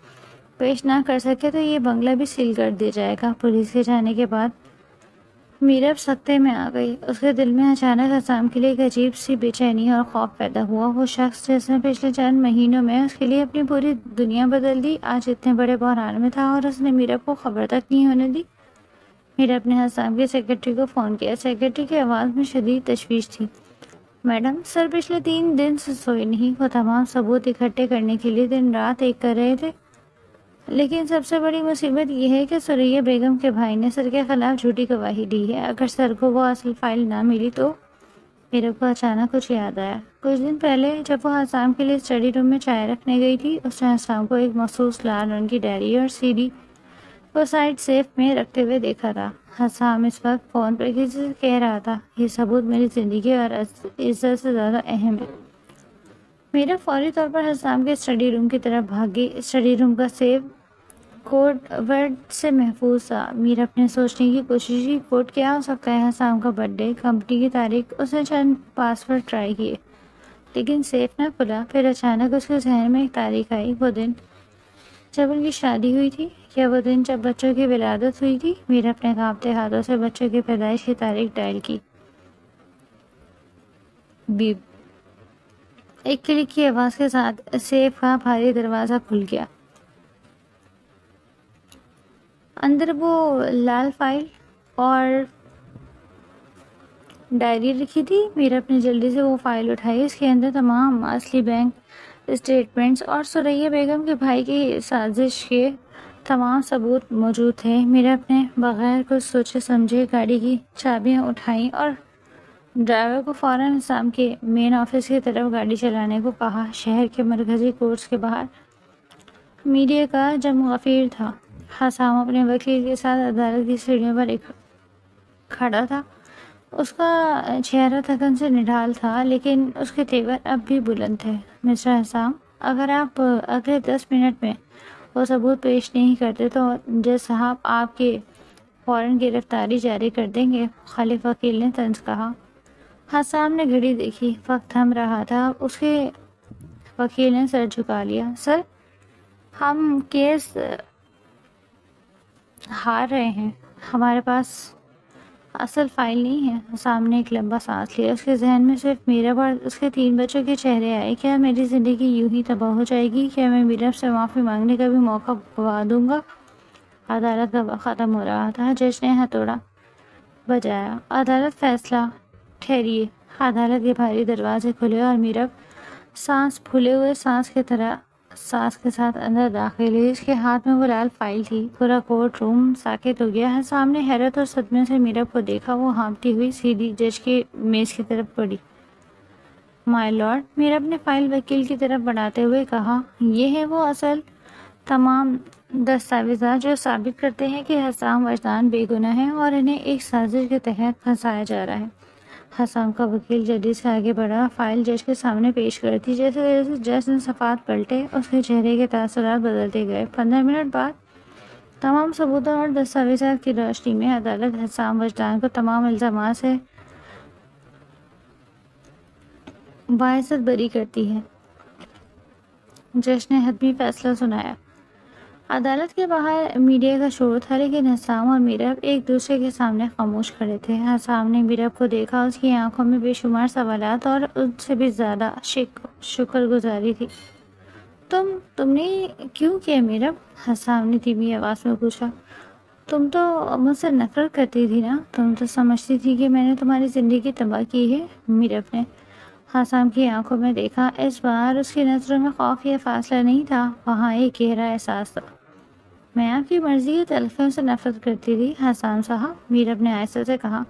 پیش نہ کر سکے تو یہ بنگلہ بھی سیل کر دیا جائے گا۔ پولیس کے جانے کے بعد میرب سکتے میں آ گئی۔ اس کے دل میں اچانک حسام کے لیے ایک عجیب سی بے چینی اور خوف پیدا ہوا۔ وہ شخص جس نے پچھلے چند مہینوں میں اس کے لیے اپنی پوری دنیا بدل دی، آج اتنے بڑے بحران میں تھا اور اس نے میرب کو خبر تک نہیں ہونے دی۔ میرب نے حسام کے سیکرٹری کو فون کیا۔ سیکرٹری کی آواز میں شدید تشویش تھی۔ میڈم، سر پچھلے 3 دن سے سوئے نہیں۔ وہ تمام ثبوت اکٹھے کرنے کے لیے دن رات ایک کر رہے تھے، لیکن سب سے بڑی مصیبت یہ ہے کہ سریا بیگم کے بھائی نے سر کے خلاف جھوٹی گواہی دی ہے۔ اگر سر کو وہ اصل فائل نہ ملی تو میرب کو اچانک کچھ یاد آیا۔ کچھ دن پہلے جب وہ حسام کے لیے اسٹڈی روم میں چائے رکھنے گئی تھی، اس نے حسام کو ایک مخصوص لال رنگ کی ڈائری اور سی ڈی کو سائڈ سیف میں رکھتے ہوئے دیکھا تھا۔ حسام اس وقت فون پر کسی سے کہہ رہا تھا، یہ ثبوت میری زندگی اور عزت سے زیادہ اہم ہے۔ میرا فوری طور پر حسام کے اسٹڈی روم کی طرف بھاگ گئی۔ اسٹڈی روم کا سیف کوڈ ورڈ سے محفوظ تھا۔ میرا اپنے سوچنے کی کوشش کی، کوڈ کیا ہو سکتا ہے؟ حسام کا برتھ ڈے، کمپنی کی تاریخ۔ اس نے چند پاسورڈ ٹرائی کیے، لیکن سیف نہ کھلا۔ پھر اچانک اس کے ذہن میں ایک تاریخ آئی، وہ دن جب ان کی شادی ہوئی تھی، یا وہ دن جب بچوں کی ولادت ہوئی تھی۔ میرا اپنے کانپتے ہاتھوں سے بچوں کی پیدائش کی تاریخ ڈائل کی۔ بیپ، ایک کلک کی آواز کے ساتھ سیف کا بھاری دروازہ کھل گیا۔ اندر وہ لال فائل اور ڈائری رکھی تھی۔ میرا اپنے جلدی سے وہ فائل اٹھائی۔ اس کے اندر تمام اصلی بینک اسٹیٹمنٹس اور سریا بیگم کے بھائی کی سازش کے تمام ثبوت موجود تھے۔ میرا اپنے بغیر کچھ سوچے سمجھے گاڑی کی چابیاں اٹھائیں اور ڈرائیور کو فوراً حسام کے مین آفس کی طرف گاڑی چلانے کو کہا۔ شہر کے مرکزی کورٹس کے باہر میڈیا کا جم غفیر تھا۔ حسام اپنے وکیل کے ساتھ عدالت کی سیڑھیوں پر کھڑا تھا۔ اس کا چہرہ تھکن سے نڈھال تھا، لیکن اس کے تیور اب بھی بلند تھے۔ مسٹر حسام، اگر آپ اگلے 10 منٹ میں وہ ثبوت پیش نہیں کرتے تو جج صاحب آپ کی فوراً گرفتاری جاری کر دیں گے، مخالف وکیل نے طنز کہا۔ حسام نے گھڑی دیکھی، وقت تھم رہا تھا۔ اس کے وکیل نے سر جھکا لیا۔ سر، ہم کیس ہار رہے ہیں، ہمارے پاس اصل فائل نہیں ہے۔ حسام نے ایک لمبا سانس لیا۔ اس کے ذہن میں صرف میرب اور اس کے 3 بچوں کے چہرے آئے۔ کیا میری زندگی یوں ہی تباہ ہو جائے گی؟ کیا میں میرب سے معافی مانگنے کا بھی موقع گوا دوں گا؟ عدالت کا وقت ختم ہو رہا تھا۔ جج نے ہتھوڑا بجایا۔ عدالت فیصلہ۔ ٹھہریے۔ عدالت کے بھاری دروازے کھلے اور میرب سانس پھولے ہوئے سانس کے ساتھ اندر داخل ہوئی۔ اس کے ہاتھ میں وہ لال فائل تھی۔ پورا کورٹ روم ساکت ہو گیا۔ حسام نے حیرت اور صدمے سے میرب کو دیکھا۔ وہ ہانپتی ہوئی سیدھی جج کی میز کی طرف بڑھی۔ مائی لارڈ، میرب نے فائل وکیل کی طرف بڑھاتے ہوئے کہا، یہ ہے وہ اصل تمام دستاویزات جو ثابت کرتے ہیں کہ حسام وجدان بے گناہ ہے اور انہیں ایک سازش کے تحت پھنسایا جا رہا ہے۔ حسام کا وکیل ججی سے آگے بڑھا، فائل جج کے سامنے پیش کر دی۔ جیسے جیسے جج نے صفحات پلٹے، اس کے چہرے کے تاثرات بدلتے گئے۔ 15 منٹ بعد تمام ثبوتوں اور دستاویزات کی روشنی میں عدالت حسام وجدان کو تمام الزامات سے باعث بری کرتی ہے۔ جج نے حتمی فیصلہ سنایا۔ عدالت کے باہر میڈیا کا شور تھا، لیکن حسام اور میرب ایک دوسرے کے سامنے خاموش کھڑے تھے۔ حسام نے میرب کو دیکھا، اس کی آنکھوں میں بے شمار سوالات اور ان سے بھی زیادہ شکر گزاری تھی۔ تم نے کیوں کیا میرب؟ حسام نے دھیمی آواز میں پوچھا۔ تم تو مجھ سے نفرت کرتی تھی نا؟ تم تو سمجھتی تھی کہ میں نے تمہاری زندگی تباہ کی ہے۔ میرب نے حسام کی آنکھوں میں دیکھا۔ اس بار اس کی نظروں میں خوف یا فاصلہ نہیں تھا، وہاں ایک گہرا احساس تھا۔ میں آپ کی مرضی کی تلخیوں سے نفرت کرتی تھی حسام صاحب، میرب نے آہستہ سے کہا،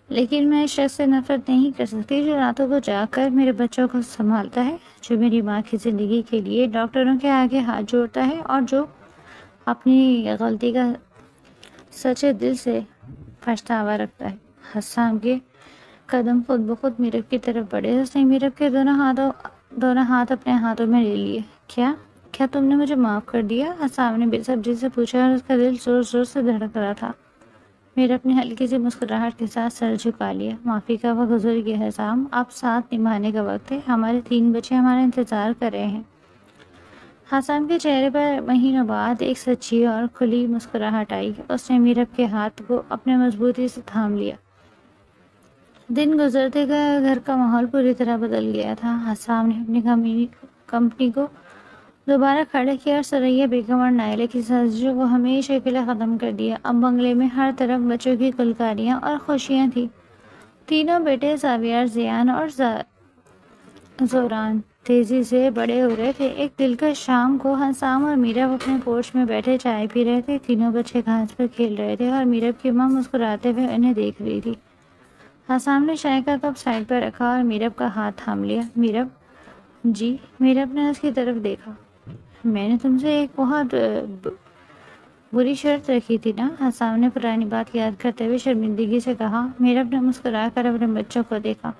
لیکن میں اس شخص سے نفرت نہیں کر سکتی جو راتوں کو جاگ کر میرے بچوں کو سنبھالتا ہے، جو میری ماں کی زندگی کے لیے ڈاکٹروں کے آگے ہاتھ جوڑتا ہے اور جو اپنی غلطی کا سچے دل سے پچھتاوا رکھتا ہے۔ حسام کے قدم خود بخود میرب کی طرف بڑھے۔ اس نے میرب کے دونوں ہاتھ اپنے ہاتھوں میں لے لیے۔ کیا تم نے مجھے معاف کر دیا؟ حسام نے بے صبری سے پوچھا اور اس کا دل زور زور سے دھڑک رہا تھا۔ میرب نے ہلکی سی مسکراہٹ کے ساتھ سر جھکا لیا۔ معافی کا وقت گزر گیا حسام، اب ساتھ نبھانے کا وقت ہے۔ ہمارے 3 بچے ہمارا انتظار کر رہے ہیں۔ حسام کے چہرے پر مہینوں بعد ایک سچی اور کھلی مسکراہٹ آئی۔ اس نے میرب کے ہاتھ کو اپنے مضبوطی سے تھام لیا۔ دن گزرتے گئے، گھر کا ماحول پوری طرح بدل گیا تھا۔ حسام نے اپنی کمپنی کو دوبارہ کھڑا کیا اور سریا بیگم اور نائلہ کی سازشوں کو ہمیشہ کے لیے ختم کر دیا۔ اب بنگلے میں ہر طرف بچوں کی کلکاریاں اور خوشیاں تھیں۔ تینوں بیٹے زاویار، زیان اور زوران تیزی سے بڑے ہو رہے تھے۔ ایک دلکش شام کو حسام اور میرب اپنے پورچ میں بیٹھے چائے پی رہے تھے۔ تینوں بچے گھاس پر کھیل رہے تھے اور میرب کی ماں مسکراتے ہوئے انہیں دیکھ رہی تھی۔ حسام نے چائے کا کپ سائڈ پر رکھا اور میرب کا ہاتھ تھام لیا۔ میرب جی؟ میرب نے اس کی طرف دیکھا۔ میں نے تم سے ایک بہت بری شرط رکھی تھی نا؟ حسام نے پرانی بات یاد کرتے ہوئے شرمندگی سے کہا۔ میرب نے مسکرا کر اپنے بچوں کو دیکھا۔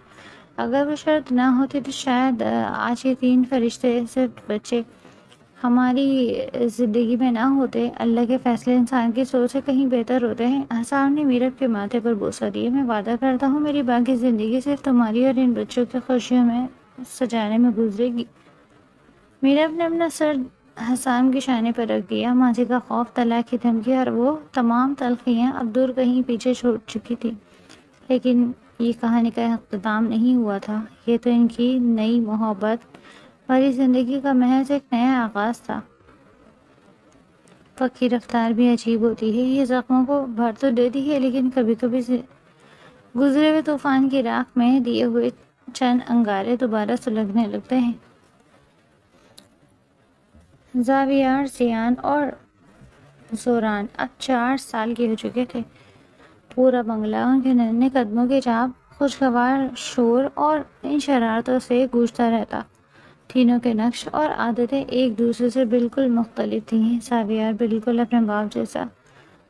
اگر وہ شرط نہ ہوتی تو شاید آج یہ 3 فرشتے صرف بچے ہماری زندگی میں نہ ہوتے۔ اللہ کے فیصلے انسان کی سوچ سے کہیں بہتر ہوتے ہیں۔ حسام نے میرب کے ماتھے پر بوسہ دیا۔ میں وعدہ کرتا ہوں میری باقی زندگی صرف تمہاری اور ان بچوں کی خوشیوں میں سجانے میں گزرے گی۔ میرب نے اپنا سر حسام کے شانے پر رکھ دیا۔ ماضی کا خوف، طلاق کی دھمکی اور وہ تمام تلخیاں اب دور کہیں پیچھے چھوڑ چکی تھی، لیکن یہ کہانی کا اختتام نہیں ہوا تھا۔ یہ تو ان کی نئی محبت بھری زندگی کا محض ایک نیا آغاز تھا۔ وقت کی رفتار بھی عجیب ہوتی ہے، یہ زخموں کو بھر تو دیتی ہے، لیکن کبھی کبھی گزرے ہوئے طوفان کی راکھ میں دیے ہوئے چند انگارے دوبارہ سلگنے لگتے ہیں۔ زاویار، زیان اور زوران اب 4 سال کے ہو چکے تھے۔ پورا بنگلہ ان کے ننھے قدموں کی چاپ، خوشگوار شور اور ان شرارتوں سے گونجتا رہتا۔ تینوں کے نقش اور عادتیں ایک دوسرے سے بالکل مختلف تھیں۔ زاویار بالکل اپنے باپ جیسا،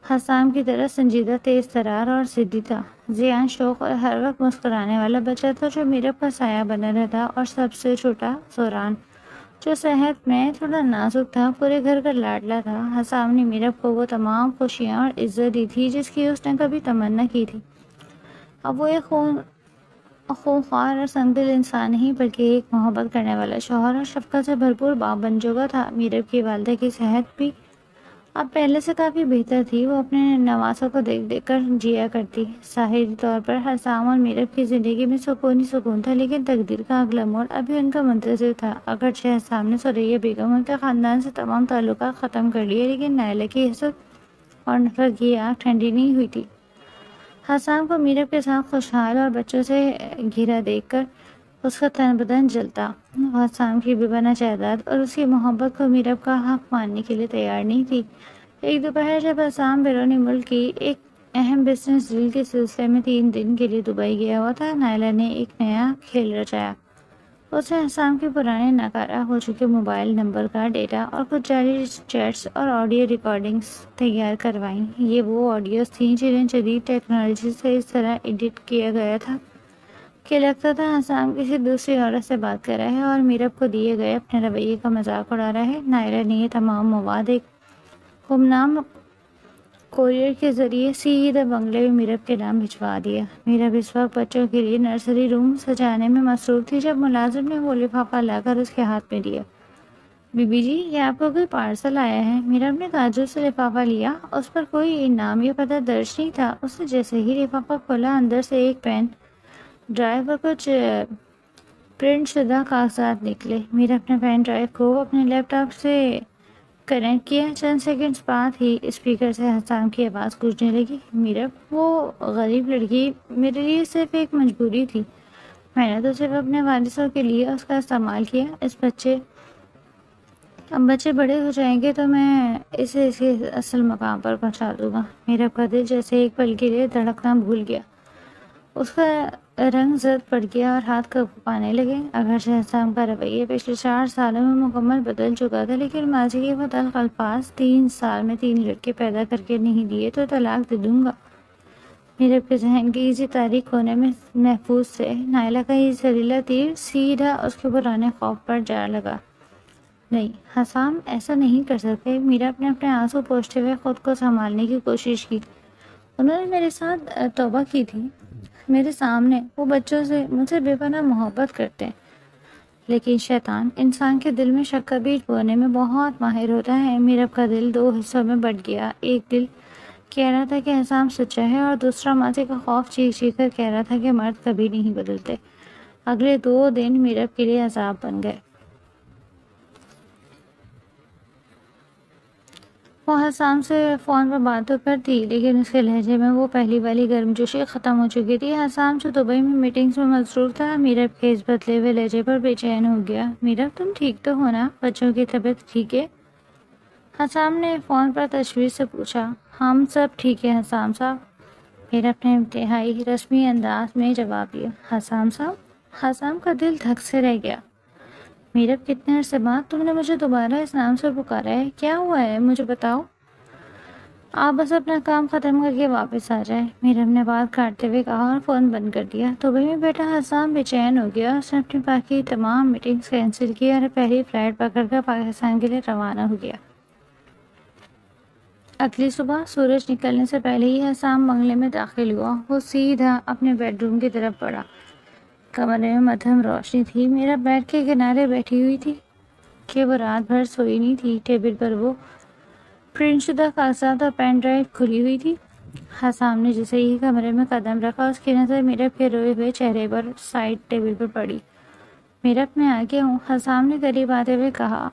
حسام کی طرح سنجیدہ، تیز ترار اور ضدی تھا۔ زیان شوق اور ہر وقت مسکرانے والا بچہ تھا جو میرب کا سایہ بنا رہتا، اور سب سے چھوٹا زوران، جو صحت میں تھوڑا نازک تھا، پورے گھر کا لاڈلا تھا۔ حسام نے میرب کو وہ تمام خوشیاں اور عزت دی تھی جس کی اس نے کبھی تمنا کی تھی۔ اب وہ ایک خونخوار اور سنگدل انسان نہیں، بلکہ ایک محبت کرنے والا، شوہر اور شفقت سے بھرپور باپ بن چکا تھا۔ میرب کی والدہ کی صحت بھی اب پہلے سے کافی بہتر تھی۔ وہ اپنے نواسوں کو دیکھ دیکھ کر جیا کرتی۔ ظاہری طور پر حسام اور میرب کی زندگی میں سکون ہی سکون تھا، لیکن تقدیر کا اگلا موڑ ابھی ان کا منتظر تھا۔ اگرچہ حسام نے سریا بیگم ان کے خاندان سے تمام تعلقات ختم کر لیے، لیکن نائلہ کی حسد اور نفرت کی آگ ٹھنڈی نہیں ہوئی تھی۔ حسام کو میرب کے ساتھ خوشحال اور بچوں سے گھرا دیکھ کر اس کا تن بدن جلتا۔ وہ حسام کی بے پناہ جائیداد اور اس کی محبت کو میرب کا حق ماننے کے لیے تیار نہیں تھی۔ ایک دوپہر جب حسام بیرون ملک کی ایک اہم بزنس ڈیل کے سلسلے میں 3 دن کے لیے دبئی گیا ہوا تھا، نائلہ نے ایک نیا کھیل رچایا۔ اس نے حسام کے پرانے ناکارہ ہو چکے موبائل نمبر کا ڈیٹا اور کچھ جعلی چیٹس اور آڈیو ریکارڈنگز تیار کروائیں۔ یہ وہ آڈیوز تھیں جنہیں جدید ٹیکنالوجی سے اس طرح ایڈٹ کیا گیا تھا کہ لگتا تھا حسام کسی دوسری عورت سے بات کر رہا ہے اور میرب کو دیے گئے اپنے رویے کا مذاق اڑا رہا ہے۔ نائلہ نے یہ تمام مواد ایک گمنام کوریئر کے ذریعے سیدھا بنگلے میں میرب کے نام بھجوا دیا۔ میرب اس وقت بچوں کے لیے نرسری روم سجانے میں مصروف تھی جب ملازم نے وہ لفافہ لا کر اس کے ہاتھ میں دیا۔ بی بی جی، یہ آپ کو کوئی پارسل آیا ہے۔ میرب نے تعجب سے لفافہ لیا۔ اس پر کوئی نام یا پتہ درج نہیں تھا۔ اس نے جیسے ہی لفافہ کھولا، اندر سے ایک پین ڈرائیو اور کچھ پرنٹ شدہ کاغذات نکلے۔ میرب نے پین ڈرائیو کو اپنے لیپ ٹاپ سے کنیکٹ کیا۔ چند سیکنڈز بعد ہی اسپیکر سے حسام کی آواز گونجنے لگی۔ میرب، وہ غریب لڑکی میرے لیے صرف ایک مجبوری تھی۔ میں نے تو صرف اپنے والد صاحب کے لیے اس کا استعمال کیا۔ اب بچے بڑے ہو جائیں گے تو میں اسے اس کے اصل مقام پر پہنچا دوں گا۔ میرب کا دل جیسے ایک پل کے لیے دھڑکنا بھول گیا۔ اس کا رنگ زرد پڑ گیا اور ہاتھ کانپنے لگے۔ اگرچہ حسام کا رویہ پچھلے 4 سالوں میں مکمل بدل چکا تھا، لیکن ماضی کے وہ تلخ الفاظ 3 سال میں 3 لڑکے پیدا کر کے نہیں دیے تو طلاق دے دوں گا، میرب کے ذہن کی اسی تاریک کونے میں محفوظ تھے۔ نائلہ کا یہ زہریلا تیر سیدھا اس کے پرانے خوف پر جا لگا۔ نہیں، حسام ایسا نہیں کر سکتے۔ میرب نے اپنے آنسو پوچھتے ہوئے خود کو سنبھالنے کی کوشش کی۔ انہوں نے میرے ساتھ توبہ کی تھی، میرے سامنے۔ وہ بچوں سے مجھ سے بے پناہ محبت کرتے ہیں، لیکن شیطان انسان کے دل میں شک کا بیج بونے میں بہت ماہر ہوتا ہے۔ میرب کا دل 2 حصوں میں بٹ گیا۔ ایک دل کہہ رہا تھا کہ حسام سچا ہے اور دوسرا ماضی کا خوف چیخ چیخ کر کہہ رہا تھا کہ مرد کبھی نہیں بدلتے۔ اگلے 2 دن میرب کے لیے عذاب بن گئے۔ وہ حسام سے فون پر بات تو کرتی، لیکن اس کے لہجے میں وہ پہلی والی گرمجوشی ختم ہو چکی تھی۔ حسام جو دبئی میں میٹنگز میں مصروف تھا، میرب کے اس بدلے ہوئے لہجے پر بے چین ہو گیا۔ میرب، تم ٹھیک تو ہو نا؟ بچوں کی طبیعت ٹھیک ہے؟ حسام نے فون پر تشویش سے پوچھا۔ ہم سب ٹھیک ہے حسام صاحب، میرب نے انتہائی رسمی انداز میں جواب دیا۔ حسام صاحب؟ حسام کا دل دھک سے رہ گیا۔ میرب، کتنے عرصے بعد تم نے مجھے دوبارہ اس نام سے پکارا ہے؟ کیا ہوا ہے مجھے بتاؤ۔ آپ بس اپنا کام ختم کر کے واپس آ جائیں، میرب نے بات کاٹتے ہوئے کہا اور فون بند کر دیا۔ دبئی میں بیٹھا حسام بے چین ہو گیا۔ اس نے اپنی باقی تمام میٹنگز کینسل کی اور پہلی فلائٹ پکڑ کر پاکستان کے لیے روانہ ہو گیا۔ اگلی صبح سورج نکلنے سے پہلے ہی حسام بنگلے میں داخل ہوا۔ وہ سیدھا اپنے بیڈ روم کی طرف بڑھا۔ کمرے میں مدھم روشنی تھی۔ میرب بیڈ کے کنارے بیٹھی ہوئی تھی کہ وہ رات بھر سوئی نہیں تھی۔ ٹیبل پر وہ پرنٹ شدہ کاغذات اور پین ڈرائیو کھلی ہوئی تھی۔ حسام نے جیسے ہی کمرے میں قدم رکھا، اس کی نظر میرب کے روئے ہوئے چہرے پر سائڈ ٹیبل پر پڑی۔ میرب، میں آ گیا ہوں، حسام نے قریب آتے ہوئے کہا۔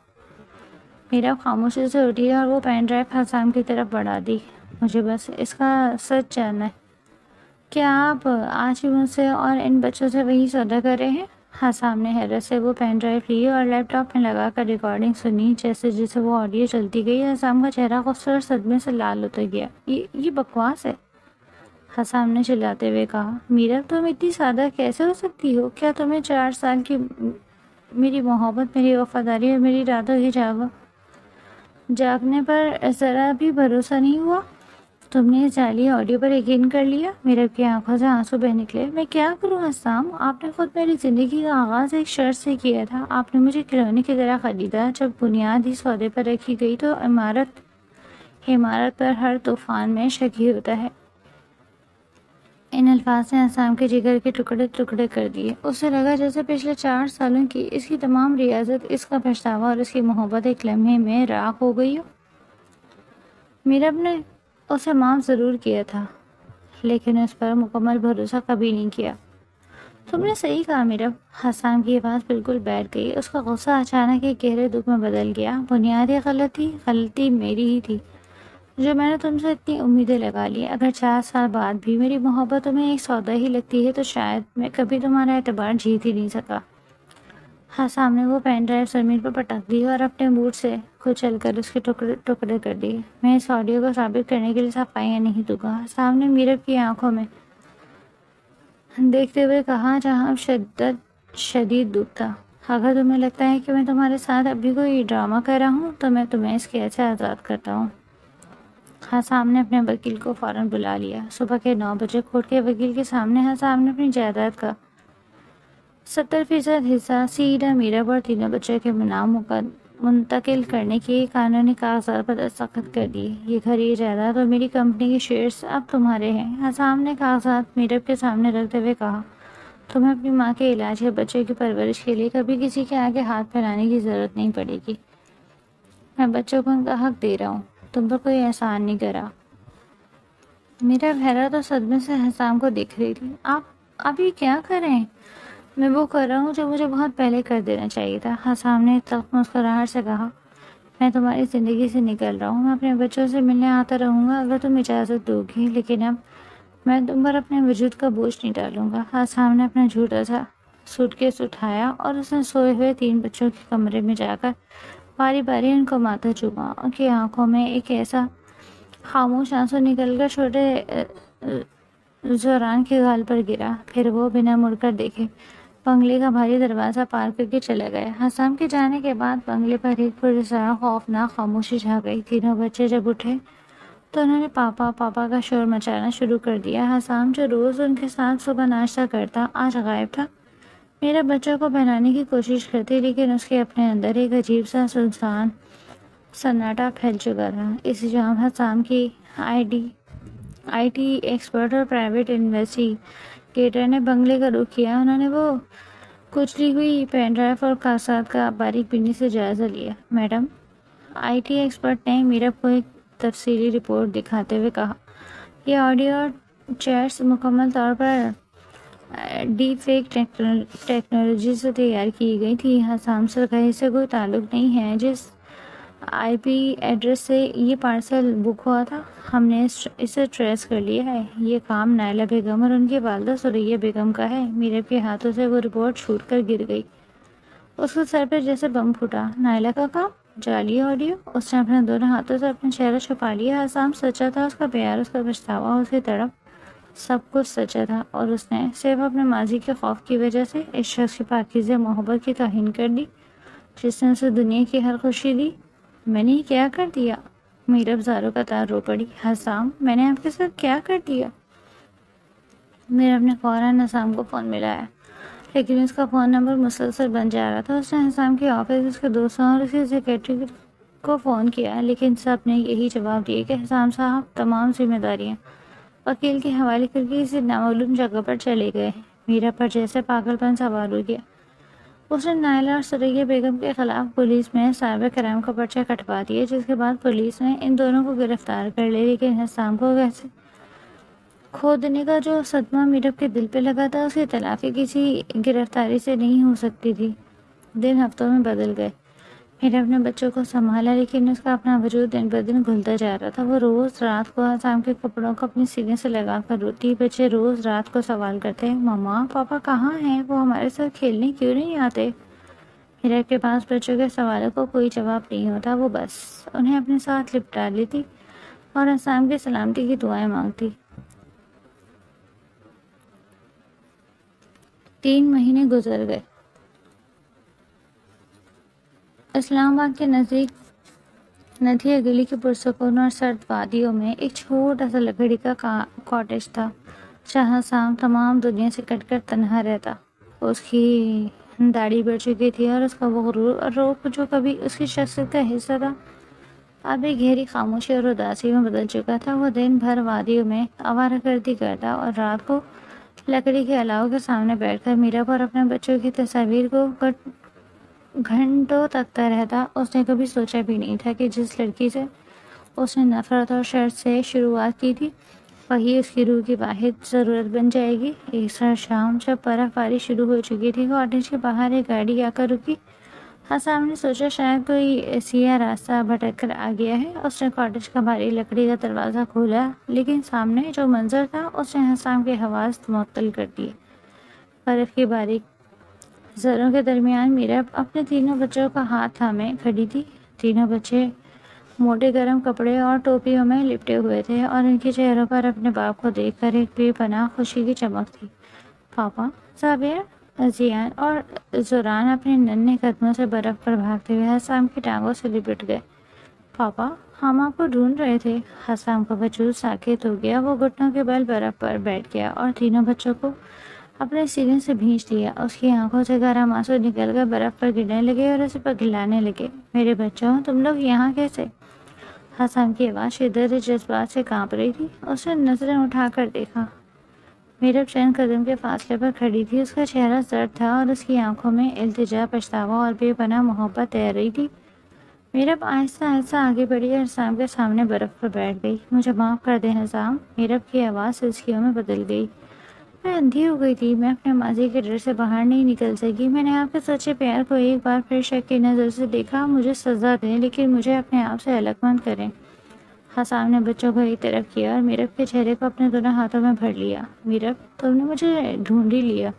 میرب خاموشی سے اٹھی اور وہ پین ڈرائیو حسام کی طرف بڑھا دی۔ مجھے بس اس کا سچ جاننا ہے، کیا آپ آج بھی مجھ سے اور ان بچوں سے وہی سودا کر رہے ہیں؟ حسام نے حیرت سے وہ پین ڈرائیو لی اور لیپ ٹاپ میں لگا کر ریکارڈنگ سنی۔ جیسے جیسے وہ آڈیو چلتی گئی، حسام کا چہرہ غصے اور صدمے سے لال ہوتا گیا۔ یہ بکواس ہے، حسام نے چلاتے ہوئے کہا۔ میرب، تم اتنی سادہ کیسے ہو سکتی ہو؟ کیا تمہیں 4 سال کی میری محبت، میری وفاداری اور میری راتوں کی جاگنے پر ذرا بھی بھروسہ نہیں ہوا؟ تم نے اس جعلی آڈیو پر یقین کر لیا؟ میرب کی آنکھوں سے آنسو بہہ نکلے۔ میں کیا کروں حسام؟ آپ نے خود میری زندگی کا آغاز ایک شرط سے کیا تھا۔ آپ نے مجھے کھلونے کی طرح خریدا۔ جب بنیاد ہی سودے پر رکھی گئی تو عمارت پر ہر طوفان میں شک ہی ہوتا ہے۔ ان الفاظ نے حسام کے جگر کے ٹکڑے ٹکڑے کر دیے۔ اسے لگا جیسے پچھلے 4 سالوں کی اس کی تمام ریاضت، اس کا پچھتاوا اور اس کی محبت ایک لمحے میں راکھ ہو گئی ہو۔ میرب نے اسے معاف ضرور کیا تھا، لیکن اس پر مکمل بھروسہ کبھی نہیں کیا۔ تم نے صحیح کہا میرب، حسام کی آواز بالکل بیٹھ گئی۔ اس کا غصہ اچانک ایک گہرے دکھ میں بدل گیا۔ بنیادی غلطی میری ہی تھی۔ جو میں نے تم سے اتنی امیدیں لگا لی، اگر 4 سال بعد بھی میری محبت تمہیں ایک سودا ہی لگتی ہے تو شاید میں کبھی تمہارا اعتبار جیت ہی نہیں سکا۔ حسام نے وہ پین ڈرائیو زمین پر پٹک دی اور اپنے بوٹ سے کچل کر اس کے ٹکڑے ٹکڑے کر دیے۔ میں اس آڈیو کو ثابت کرنے کے لیے صفائیاں نہیں دوں گا، حسام نے میرب کی آنکھوں میں دیکھتے ہوئے کہا جہاں شدید دکھ تھا۔ اگر تمہیں لگتا ہے کہ میں تمہارے ساتھ اب بھی کوئی ڈرامہ کر رہا ہوں تو میں تمہیں اس قید سے آزاد کرتا ہوں۔ حسام نے اپنے وکیل کو فوراً بلا لیا۔ صبح کے 9 بجے کورٹ کے وکیل کے سامنے حسام نے اپنی جائیداد کا 70% حصہ سیدھا میرب اور تینوں بچوں کے نام منتقل کرنے کے قانونی کاغذات پر دستخط کر دیے۔ یہ گھر، یہ جائیداد اور میری کمپنی کے شیئرز اب تمہارے ہیں۔ حسام نے کاغذات میرب کے سامنے رکھتے ہوئے کہا، تمہیں اپنی ماں کے علاج یا بچوں کی پرورش کے لیے کبھی کسی کے آگے ہاتھ پھیلانے کی ضرورت نہیں پڑے گی۔ میں بچوں کو ان کا حق دے رہا ہوں، تم پر کوئی احسان نہیں کرا۔ میرا حیرت اور صدمے سے حسام کو دیکھ رہی تھی۔ آپ یہ کیا کر رہے ہیں؟ میں وہ کر رہا ہوں جو مجھے بہت پہلے کر دینا چاہیے تھا، حسام نے تلخ مسکراہٹ سے کہا۔ میں تمہاری زندگی سے نکل رہا ہوں، میں اپنے بچوں سے ملنے آتا رہوں گا اگر تم اجازت دو گی، لیکن اب میں تم پر اپنے وجود کا بوجھ نہیں ڈالوں گا۔ حسام نے اپنا جھوٹا سا سوٹ کیس اٹھایا اور اس نے سوئے ہوئے 3 بچوں کے کمرے میں جا کر باری باری ان کو ماتھا چوما۔ ان کی آنکھوں میں ایک ایسا خاموش آنسو نکل کر چھوٹے زوران کے گال پر گرا، پھر وہ بنا مڑ کر دیکھے بنگلے کا بھاری دروازہ پار کر کے چلا گیا۔ حسام کے جانے کے بعد بنگلے پر ایک پراسرار خوفناک خاموشی چھا گئی۔ تینوں بچے جب اٹھے تو انہوں نے پاپا پاپا کا شور مچانا شروع کر دیا۔ حسام جو روز ان کے ساتھ صبح ناشتہ کرتا آج غائب تھا۔ میرے بچوں کو بہلانے کی کوشش کرتی لیکن اس کے اپنے اندر ایک عجیب سا سنسان سناٹا پھیل چکا تھا۔ اس جام حسام کی آئی ٹی ایکسپرٹ اور پرائیویٹ انویسٹیگیٹر نے بنگلے کا رخ کیا۔ انہوں نے وہ کچلی ہوئی پین ڈرائیو اور کاغذات کا باریک بینی سے جائزہ لیا۔ میڈم، آئی ٹی ایکسپرٹ نے میرب کو ایک تفصیلی رپورٹ دکھاتے ہوئے کہا، یہ آڈیو اور چیٹس مکمل طور پر ڈیپ فیک ٹیکنالوجی سے تیار کی گئی تھی۔ حسام سے کہیں سے کوئی تعلق نہیں ہے۔ جس آئی پی ایڈریس سے یہ پارسل بک ہوا تھا ہم نے اسے ٹریس کر لیا ہے۔ یہ کام نائلہ بیگم اور ان کی والدہ سریا بیگم کا ہے۔ میرب کے ہاتھوں سے وہ رپورٹ چھوٹ کر گر گئی۔ اس کے سر پر جیسے بم پھوٹا۔ نائلہ کا کام؟ جعلی آڈیو؟ اس نے اپنے دونوں ہاتھوں سے اپنا چہرہ چھپا لیا۔ حسام سچا تھا، اس کا پیار، اس کا پچھتاوا، اس کی تڑپ، سب کچھ سچا تھا، اور اس نے صرف اپنے ماضی کے خوف کی وجہ سے اس شخص کی پاکیزہ محبت کی توہین کر دی جس نے اسے دنیا کی ہر خوشی دی۔ میں نے یہ کیا کر دیا؟ میرب زاروں کا تار رو پڑی۔ حسام، میں نے آپ کے ساتھ کیا کر دیا؟ میرب نے فوراً حسام کو فون ملایا، لیکن اس کا فون نمبر مسلسل بند جا رہا تھا۔ اس نے حسام کے آفس، اس کے دوستوں اور اس کے سیکریٹری کو فون کیا، لیکن سب نے یہی جواب دیا کہ حسام صاحب تمام ذمہ داریاں وکیل کے حوالے کر کے کسی نامعلوم جگہ پر چلے گئے ہیں۔ میرب پر جیسے پاگل پن سوار ہو گیا۔ اس نے نائلہ اور سریا بیگم کے خلاف پولیس میں سائبر کرائم کا پرچہ کٹوا دیا، جس کے بعد پولیس نے ان دونوں کو گرفتار کر لیا، لیکن حسام کو کیسے کھو دینے کا جو صدمہ میرب کے دل پہ لگا تھا اس کی تلافی کسی گرفتاری سے نہیں ہو سکتی تھی۔ دن ہفتوں میں بدل گئے۔ میرب نے بچوں کو سنبھالا لیکن اس کا اپنا وجود دن بہ دن گھلتا جا رہا تھا۔ وہ روز رات کو حسام کے کپڑوں کو اپنے سینے سے لگا کر روتی۔ بچے روز رات کو سوال کرتے، ماما پاپا کہاں ہیں؟ وہ ہمارے ساتھ کھیلنے کیوں نہیں آتے؟ میرب کے پاس بچوں کے سوالوں کو کوئی جواب نہیں ہوتا۔ وہ بس انہیں اپنے ساتھ لپٹا لیتی اور حسام کی سلامتی کی دعائیں مانگتی۔ 3 مہینے گزر گئے۔ اسلام آباد کے نزدیک ندھیا گلی کی پرسکون اور سرد وادیوں میں ایک چھوٹا سا لکڑی کا کاٹیج تھا جہاں حسام تمام دنیا سے کٹ کر تنہا رہتا۔ اس کی داڑھی بڑھ چکی تھی اور اس کا وہ غرور اور روب جو کبھی اس کی شخصیت کا حصہ تھا اب ایک گہری خاموشی اور اداسی میں بدل چکا تھا۔ وہ دن بھر وادیوں میں آوارہ گردی کرتا اور رات کو لکڑی کے الاؤ کے سامنے بیٹھ کر میرب اور اپنے بچوں کی تصاویر کو گھنٹوں تکتا رہتا۔ اس نے کبھی سوچا بھی نہیں تھا کہ جس لڑکی سے اس نے نفرت اور شر سے شروعات کی تھی وہی اس کی روح کی واحد ضرورت بن جائے گی۔ ایک شام جب برف باری شروع ہو چکی تھی، کاٹیج کے باہر ایک گاڑی آ کر رکی حسام نے سوچا شاید کوئی سیاہ راستہ بھٹک کر آ گیا ہے۔ اس نے کاٹیج کا بھاری لکڑی کا دروازہ کھولا، لیکن سامنے جو منظر تھا اس نے حسام کے حواس معطل کر دیے۔ برف کی باریک زروں کے درمیان میرب اپنے تینوں بچوں کا ہاتھ تھامے کھڑی تھی۔ تینوں بچے موٹے گرم کپڑے اور ٹوپیوں میں لپٹے ہوئے تھے اور ان کے چہروں پر اپنے باپ کو دیکھ کر ایک بے پناہ خوشی کی چمک تھی۔ پاپا، زابیہ، زیان اور زوران اپنے ننھے قدموں سے برف پر بھاگتے ہوئے حسام کی ٹانگوں سے لپٹ گئے۔ پاپا، ہم آپ کو ڈھونڈ رہے تھے۔ حسام کا وجود ساکت ہو گیا۔ وہ گھٹنوں کے بل برف پر بیٹھ گیا اور تینوں بچوں کو اپنے سینے سے بھینچ لیا۔ اس کی آنکھوں سے گرم آنسو نکل کر برف پر گرنے لگے اور اسے پگلانے لگے۔ میرے بچوں، تم لوگ یہاں کیسے؟ حسام کی آواز شدت جذبات سے کانپ رہی تھی۔ اس نے نظریں اٹھا کر دیکھا۔ میرب چند قدم کے فاصلے پر کھڑی تھی۔ اس کا چہرہ سرد تھا اور اس کی آنکھوں میں التجا، پچھتاوا اور بے پناہ محبت تیر رہی تھی۔ میرب آہستہ آہستہ آگے بڑھی اور حسام کے سامنے برف پر بیٹھ گئی۔ مجھے معاف کر دیں حسام۔ میرب کی آواز سلسلوں میں بدل گئی۔ میں اندھی ہو گئی تھی۔ میں اپنے ماضی کے ڈر سے باہر نہیں نکل سکی۔ میں نے آپ کے سچے پیار کو ایک بار پھر شک کی نظر سے دیکھا۔ مجھے سزا دیں، لیکن مجھے اپنے آپ سے الگ مت کریں۔ حسام نے بچوں کو ایک طرف کیا اور میرب کے چہرے کو اپنے دونوں ہاتھوں میں بھر لیا۔ میرب، تم نے مجھے ڈھونڈ ہی لیا۔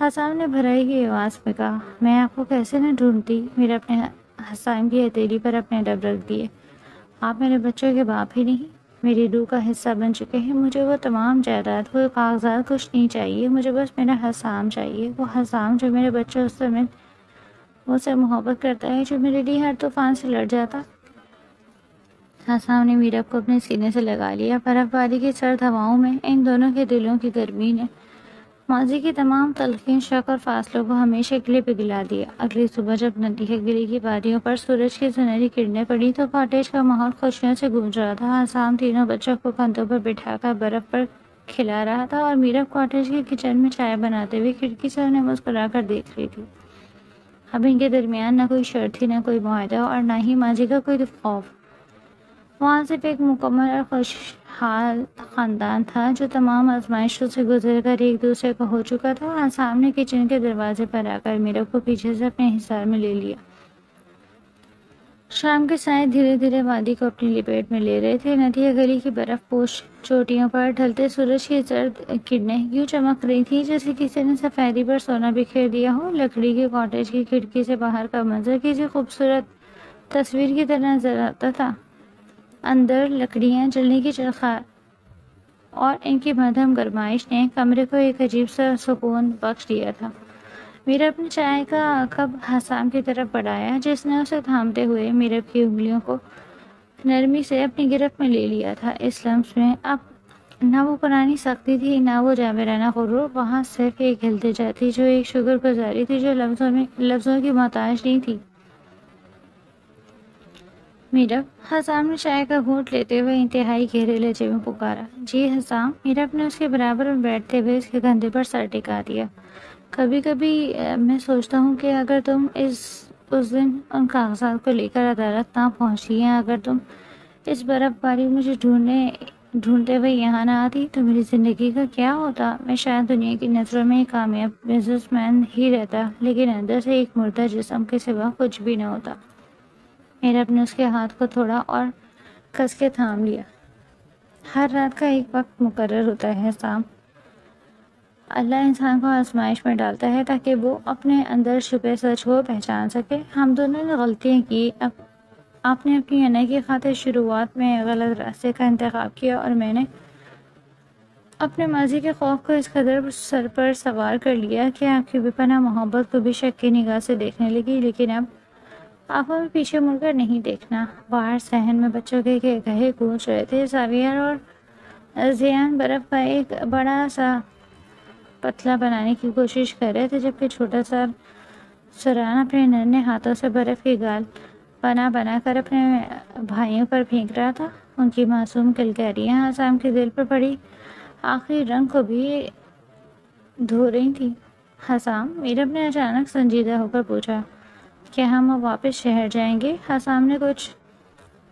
حسام نے بھرائی کی آواز میں کہا۔ میں آپ کو کیسے نہ ڈھونڈتی؟ میرب نے حسام کی ہتھیلی پر اپنے لب رکھ دیے۔ آپ میرے بچوں کے باپ ہی نہیں، میری روح کا حصہ بن چکے ہیں۔ مجھے وہ تمام جائیداد، وہ کاغذات کچھ نہیں چاہیے۔ مجھے بس میرا حسام چاہیے، وہ حسام جو میرے بچوں سے مجھ سے محبت کرتا ہے، جو میرے لیے ہر طوفان سے لڑ جاتا۔ حسام نے میرب کو اپنے سینے سے لگا لیا۔ برف باری کی سرد ہواؤں میں ان دونوں کے دلوں کی گرمی نے ماضی کی تمام تلخین، شک اور فاصلوں کو ہمیشہ کے لیے پگھلا دیا۔ اگلی صبح جب ندی کے گلی کی وادیوں پر سورج کی سنہری کرنیں پڑی تو کاٹیج کا ماحول خوشیوں سے گونج رہا تھا۔ حسام تینوں بچوں کو کندھوں پر بٹھا کر برف پر کھلا رہا تھا اور میرب کاٹیج کے کچن میں چائے بناتے ہوئے کھڑکی سے انہیں مسکرا کر دیکھ رہی تھی۔ اب ان کے درمیان نہ کوئی شرط تھی، نہ کوئی معاہدہ اور نہ ہی ماضی کا کوئی خوف۔ وہاں صرف ایک مکمل اور خوشحال خاندان تھا جو تمام آزمائشوں سے گزر کر ایک دوسرے کو ہو چکا تھا۔ حسام نے کچن کے دروازے پر آ کر میرب کو پیچھے سے اپنے حصار میں لے لیا۔ شام کے سائے دھیرے دھیرے وادی کو اپنی لپیٹ میں لے رہے تھے۔ ندی گلی کی برف پوش چوٹیوں پر ڈھلتے سورج کی زرد کرنیں یوں چمک رہی تھی جیسے کسی نے سفیدی پر سونا بکھیر دیا ہو۔ لکڑی کے کاٹیج کی کھڑکی سے باہر کا منظر کسی خوبصورت تصویر کی طرح نظر آتا تھا۔ اندر لکڑیاں جلنے کی چرخار اور ان کی مدھم گرمائش نے کمرے کو ایک عجیب سا سکون بخش دیا تھا۔ میرب نے چائے کا کپ حسام کی طرف بڑھایا جس نے اسے تھامتے ہوئے میرب کی انگلیوں کو نرمی سے اپنی گرفت میں لے لیا تھا۔ اس لمس میں اب نہ وہ پرانی سختی تھی، نہ وہ جابرانہ غرور۔ وہاں صرف ایک التجا تھی جو ایک شکر گزاری تھی جو لفظوں کی محتاج نہیں تھی۔ میرب، حسام نے چائے کا گھونٹ لیتے ہوئے انتہائی گہرے لہجے میں پکارا۔ جی حسام۔ میرب نے اس کے برابر میں بیٹھتے ہوئے اس کے کندھے پر سر ٹکا دیا۔ کبھی کبھی میں سوچتا ہوں کہ اگر تم اس دن ان کاغذات کو لے کر عدالت نہ پہنچی، یا اگر تم اس برف باری مجھے ڈھونڈتے ہوئے یہاں نہ آتی تو میری زندگی کا کیا ہوتا؟ میں شاید دنیا کی نظروں میں ایک کامیاب بزنس مین ہی رہتا، لیکن اندر سے ایک مردہ جسم کے سوا کچھ بھی نہ ہوتا۔ میرب نے اس کے ہاتھ کو تھوڑا اور کس کے تھام لیا۔ ہر رات کا ایک وقت مقرر ہوتا ہے حسام۔ اللہ انسان کو آزمائش میں ڈالتا ہے تاکہ وہ اپنے اندر چھپے سچ کو پہچان سکے۔ ہم دونوں نے غلطیاں کی۔ آپ نے اپنی انا کی خاطر شروعات میں غلط راستے کا انتخاب کیا اور میں نے اپنے ماضی کے خوف کو اس قدر سر پر سوار کر لیا کہ آپ کی بے پناہ محبت کو بھی شک کی نگاہ سے دیکھنے لگی۔ لیکن اب آنکھوں میں پیچھے مڑ کر نہیں دیکھنا۔ باہر صحن میں بچوں کے کہے گونج رہے تھے۔ زاویہ اور زیان برف کا ایک بڑا سا پتلا بنانے کی کوشش کر رہے تھے جبکہ چھوٹا سا سوران اپنے ننھے ہاتھوں سے برف کی گال بنا کر اپنے بھائیوں پر پھینک رہا تھا۔ ان کی معصوم کلکاریاں حسام کے دل پر پڑی آخری رنگ کو بھی دھو رہی تھیں۔ حسام، میرب نے اچانک سنجیدہ ہو کر پوچھا، کیا ہم اب واپس شہر جائیں گے؟ حسام نے کچھ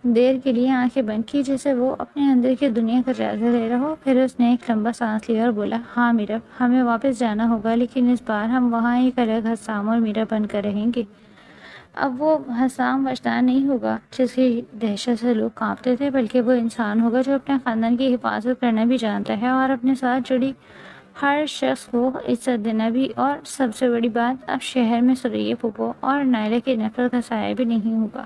دیر کے لیے آنکھیں بند کی جیسے وہ اپنے اندر کی دنیا کا جائزہ لے رہا ہو۔ پھر اس نے ایک لمبا سانس لیا اور بولا، ہاں میرب، ہمیں واپس جانا ہوگا، لیکن اس بار ہم وہاں ایک الگ حسام اور میرب بن کر رہیں گے۔ اب وہ حسام وجدان نہیں ہوگا جس کی دہشت سے لوگ کانپتے تھے، بلکہ وہ انسان ہوگا جو اپنے خاندان کی حفاظت کرنا بھی جانتا ہے اور اپنے ساتھ جڑی ہر شخص کو عزت دینا بھی۔ اور سب سے بڑی بات، اب شہر میں سریا پھوپھو اور نائلہ کی نفرت کا سایہ بھی نہیں ہوگا۔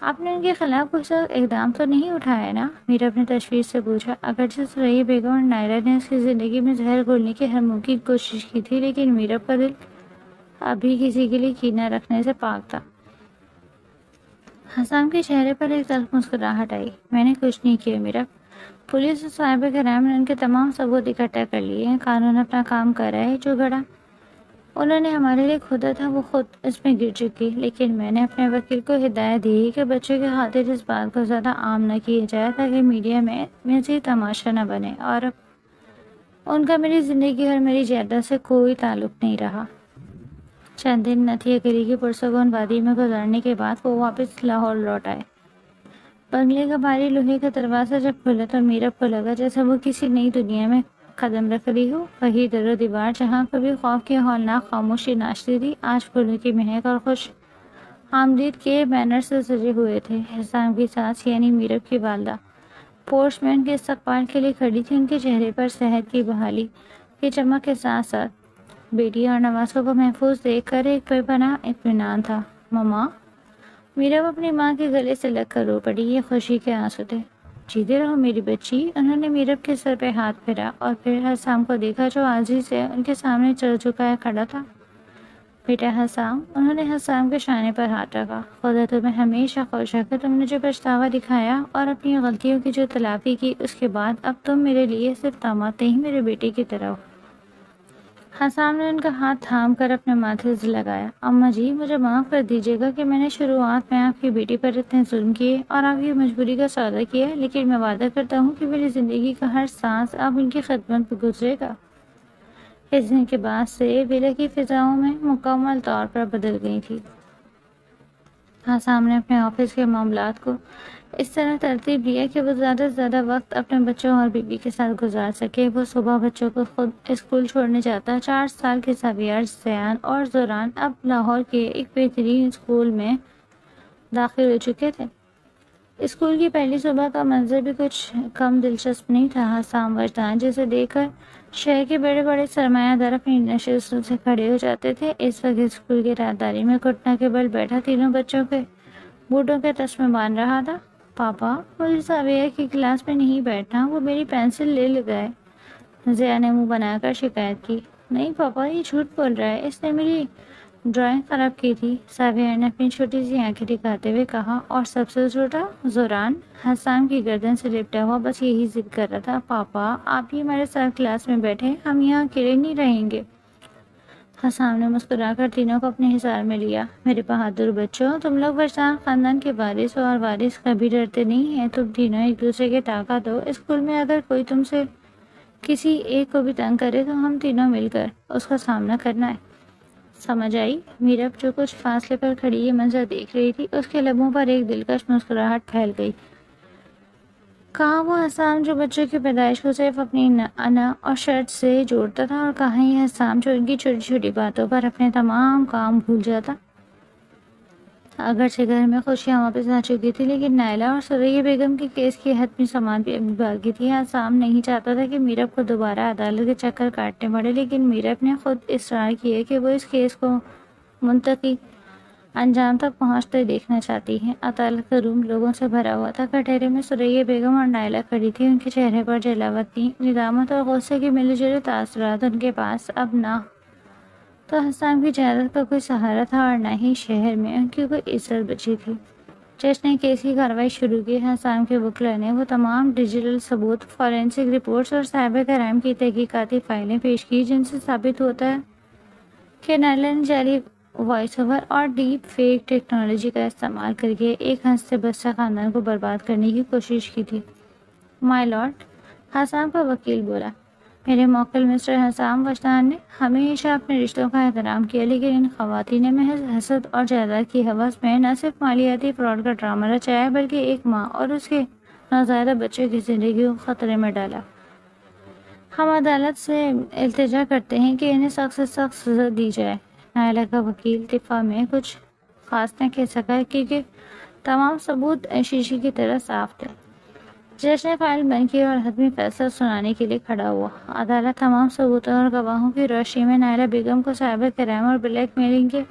آپ نے ان کے خلاف کوئی سخت اقدام تو نہیں اٹھایا نا؟ میرا اپنے تشویش سے پوچھا۔ اگرچہ سریا بیگم اور نائلہ نے اس کی زندگی میں زہر گھولنے کی ہر ممکن کوشش کی تھی، لیکن میرب کا دل ابھی کسی کے لیے کینہ رکھنے سے پاک تھا۔ حسام کے چہرے پر ایک تلخ مسکراہٹ آئی۔ میں نے کچھ نہیں کیا میرب، پولیس اور صاحب کرام نے ان کے تمام ثبوت اکٹھا کر لیے ہیں، قانون اپنا کام کر رہا ہے۔ جو گھڑا انہوں نے ہمارے لیے کھودا تھا وہ خود اس میں گر چکی، لیکن میں نے اپنے وکیل کو ہدایت دی کہ بچوں کی خاطر اس بات کو زیادہ عام نہ کیا جائے تاکہ میڈیا میں مزید تماشا نہ بنے، اور اب ان کا میری زندگی اور میری جائیداد سے کوئی تعلق نہیں رہا۔ چند دن نتھیا گری کی پرسکون وادی میں گزارنے کے بعد وہ واپس لاہور لوٹ آئے۔ بنگلے کا بھاری لوہے کا دروازہ جب کھلا تو میرب کو لگا جیسے وہ کسی نئی دنیا میں قدم رکھ رہی ہو۔ وہی در و دیوار جہاں کبھی خوف کی ہولناک خاموشی ناشتی تھی، آج پھولوں کی مہک اور خوش آمدید کے بینر سے سجے ہوئے تھے۔ حسام کی ساس یعنی میرب کی والدہ پورچ میں ان کے استقبال کے لیے کھڑی تھی۔ ان کے چہرے پر صحت کی بحالی کی چمک کے ساتھ ساتھ بیٹی اور نواسوں کو محفوظ دیکھ کر ایک بے پناہ اطمینان تھا۔ مما، میرب اپنی ماں کے گلے سے لگ کر رو پڑی۔ یہ خوشی کے آنسو تھے۔ جیتے رہو میری بچی۔ انہوں نے میرب کے سر پہ ہاتھ پھیرا اور پھر حسام کو دیکھا جو عاجزی سے ان کے سامنے سر جھکائے کھڑا تھا۔ بیٹا حسام، انہوں نے حسام کے شانے پر ہاتھ رکھا، خدا تمہیں ہمیشہ خوش رکھے۔ تم نے جو پچھتاوا دکھایا اور اپنی غلطیوں کی جو تلافی کی، اس کے بعد اب تم میرے لیے صرف داماد نہیں، میرے بیٹے کی طرح ہو۔ حسام نے ان کا ہاتھ تھام کر اپنے ماتھے سے لگایا۔ اماں جی، مجھے معاف کر دیجیے گا کہ میں نے شروعات میں آپ کی بیٹی پر اتنے ظلم کیے اور آپ کی مجبوری کا سودا کیا، لیکن میں وعدہ کرتا ہوں کہ میری زندگی کا ہر سانس اب ان کی خدمت میں گزرے گا۔ اس دن کے بعد سے ویلا کی فضاؤں میں مکمل طور پر بدل گئی تھی۔ حسام نے اپنے آفس کے معاملات کو اس طرح ترتیب دیا کہ وہ زیادہ سے زیادہ وقت اپنے بچوں اور بیوی کے ساتھ گزار سکے۔ وہ صبح بچوں کو خود اسکول چھوڑنے جاتا۔ 4 سال کے ساویار زیان اور زوران اب لاہور کے ایک بہترین اسکول میں داخل ہو چکے تھے۔ اسکول کی پہلی صبح کا منظر بھی کچھ کم دلچسپ نہیں تھا۔ حسام وجدان جسے دیکھ کر شہر کے بڑے بڑے سرمایہ دار اپنی نشستوں سے کھڑے ہو جاتے تھے، اس وقت اسکول کی رازداری میں گھٹنا کے بل بیٹھا تینوں بچوں کے بوٹوں کے تسمے باندھ رہا تھا۔ پاپا، مجھے ساویہ کی کلاس میں نہیں بیٹھنا، وہ میری پینسل لے گئے۔ زیا نے منہ بنا کر شکایت کی۔ نہیں پاپا، یہ جھوٹ بول رہا ہے، اس نے میری ڈرائنگ خراب کی تھی، ساویہ نے اپنی چھوٹی سی آنکھیں دکھاتے ہوئے کہا۔ اور سب سے چھوٹا زوران حسام کی گردن سے لپٹا ہوا بس یہی ضد کر رہا تھا، پاپا آپ ہی ہمارے ساتھ کلاس میں بیٹھے، ہم یہاں اکیلے نہیں رہیں گے۔ حسام نے مسکرا کر تینوں کو اپنے حصار میں لیا۔ میرے بہادر بچوں، تم لوگ وجدان خاندان کے وارث ہو اور وارث کبھی ڈرتے نہیں ہیں۔ تم تینوں ایک دوسرے کے طاقت ہو۔ اسکول میں اگر کوئی تم سے کسی ایک کو بھی تنگ کرے تو ہم تینوں مل کر اس کا سامنا کرنا ہے، سمجھ آئی؟ میرب جو کچھ فاصلے پر کھڑی یہ منظر دیکھ رہی تھی، اس کے لبوں پر ایک دلکش مسکراہٹ پھیل گئی۔ کہاں وہ حسام جو بچوں کی پیدائش کو صرف اپنی انا اور شرط سے جوڑتا تھا، اور کہاں یہ حسام جو ان کی چھوٹی چھوٹی باتوں پر اپنے تمام کام بھول جاتا۔ اگرچہ گھر میں خوشیاں واپس آ چکی تھی، لیکن نائلہ اور سریا بیگم کے کیس کی حتمی سماعت بھی ابھی باقی تھی۔ حسام نہیں چاہتا تھا کہ میرب کو دوبارہ عدالت کے چکر کاٹنے پڑے، لیکن میرب نے خود اصرار کیا کہ وہ اس کیس کو منطقی انجام تک پہنچتے دیکھنا چاہتی ہے۔ عدالت کا روم لوگوں سے بھرا ہوا تھا۔ کٹہرے میں سریا بیگم اور نائلہ کھڑی تھی، ان کے چہرے پر جلاوط تھی، ندامت اور غصے کے ملے جلے تاثرات۔ ان کے پاس اب نہ تو حسام کی جائیداد کا کوئی سہارا تھا اور نہ ہی شہر میں ان کی کوئی عزت بچی تھی۔ جج نے کیس کی کارروائی شروع کی۔ حسام کے وکلا نے وہ تمام ڈیجیٹل ثبوت، فورینسک رپورٹس اور سائبر کرائم کی تحقیقاتی فائلیں پیش کی جن سے ثابت ہوتا ہے کہ نائلہ نے جعلی وائس اوور اور ڈیپ فیک ٹیکنالوجی کا استعمال کر کے ایک ہنستے بستے خاندان کو برباد کرنے کی کوشش کی تھی۔ مائی لارڈ، حسام کا وکیل بولا، میرے موکل مسٹر حسام وجدان نے ہمیشہ اپنے رشتوں کا احترام کیا، لیکن ان خواتین نے محض حسد اور جائیداد کی ہوس میں نہ صرف مالیاتی فراڈ کا ڈرامہ رچایا بلکہ ایک ماں اور اس کے نوزائیدہ بچوں کی زندگی کو خطرے میں ڈالا۔ ہم عدالت سے التجا کرتے ہیں کہ انہیں سخت سے سخت سزا دی جائے۔ نائلہ کا وکیل دفاع میں کچھ خاص نہ کہہ سکا کیونکہ تمام ثبوت شیشے کی طرح صاف تھے۔ جج نے فائل بند کی اور حتمی فیصلہ سنانے کے لیے کھڑا ہوا۔ عدالت تمام ثبوتوں اور گواہوں کی روشنی میں نائلہ بیگم کو سائبر کرائم اور بلیک میلنگ کے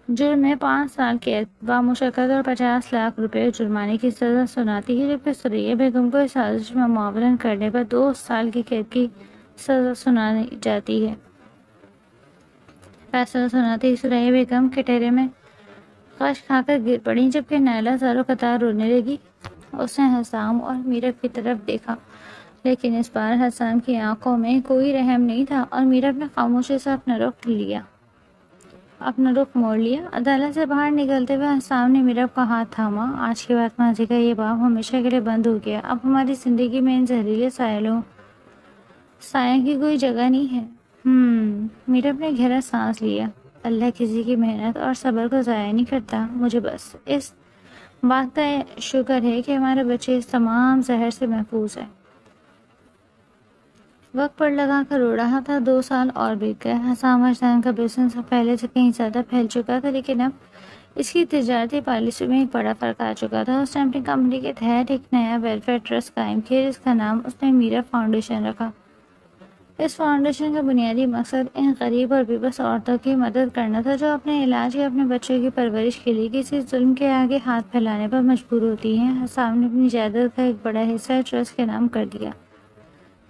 جرم میں 5 سال قید بامشقت اور 50 لاکھ روپے جرمانے کی سزا سناتی ہے، جبکہ ثریا بیگم کو اس سازش میں معاونت کرنے پر 2 سال کی قید کی سزا سنائی جاتی ہے۔ فیصلہ سناتی ہی ثریا بیگم کٹہرے میں غش کھا کر گر پڑی، جبکہ نائلہ زاروں قطار رونے لگی۔ اس نے حسام اور میرب کی طرف دیکھا، لیکن اس بار حسام کی آنکھوں میں کوئی رحم نہیں تھا اور میرب نے خاموشی سے اپنا رخ موڑ لیا۔ عدالت سے باہر نکلتے ہوئے حسام نے میرب کا ہاتھ تھاما۔ آج کے بعد ماضی کا یہ باب ہمیشہ کے لیے بند ہو گیا۔ اب ہماری زندگی میں ان زہریلے سایوں کی کوئی جگہ نہیں ہے۔ میرب نے گہرا سانس لیا۔ اللہ کسی کی محنت اور صبر کو ضائع نہیں کرتا۔ مجھے بس اس بات کا شکر ہے کہ ہمارے بچے اس تمام زہر سے محفوظ ہیں۔ وقت پر لگا کر رو رہا تھا۔ 2 سال اور بیت گئے۔ حسام وجدان کا بزنس پہلے سے کہیں زیادہ پھیل چکا تھا، لیکن اب اس کی تجارتی پالیسی میں ایک بڑا فرق آ چکا تھا۔ اس نے اپنی کمپنی کے تحت ایک نیا ویلفیئر ٹرسٹ قائم کیا، جس کا نام اس نے میرب فاؤنڈیشن رکھا۔ اس فاؤنڈیشن کا بنیادی مقصد ان غریب اور بے بس عورتوں کی مدد کرنا تھا جو اپنے علاج یا اپنے بچوں کی پرورش کے لیے کسی ظلم کے آگے ہاتھ پھیلانے پر مجبور ہوتی ہیں۔ حسام نے اپنی جائیداد کا ایک بڑا حصہ ٹرسٹ کے نام کر دیا۔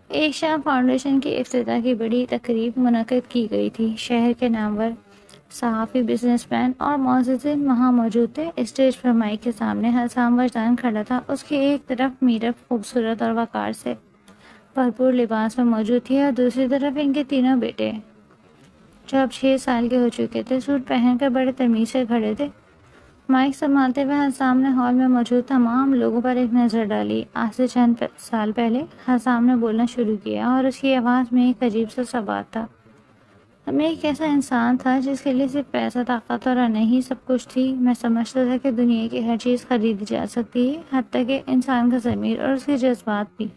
ایک شام فاؤنڈیشن کی افتتاح کی بڑی تقریب منعقد کی گئی تھی۔ شہر کے نامور صحافی، بزنس مین اور معززین وہاں موجود تھے۔ اسٹیج پر مائک کے سامنے حسام وجدان کھڑا تھا۔ اس کی ایک طرف میرب خوبصورت اور وقار سے بھرپور لباس میں موجود تھی اور دوسری طرف ان کے تینوں بیٹے، جو اب 6 سال کے ہو چکے تھے، سوٹ پہن کر بڑے تمیز سے کھڑے تھے۔ مائک سنبھالتے ہوئے حسام نے ہال میں موجود تمام لوگوں پر ایک نظر ڈالی۔ آج سے چند سال پہلے حسام نے بولنا شروع کیا اور اس کی آواز میں ایک عجیب سا ثبات تھا۔ میں ایک ایسا انسان تھا جس کے لیے صرف پیسہ، طاقت اور نہیں سب کچھ تھی۔ میں سمجھتا تھا کہ دنیا کی ہر چیز خریدی جا سکتی ہے، حتیٰ کہ انسان کا ضمیر اور اس کے جذبات بھی۔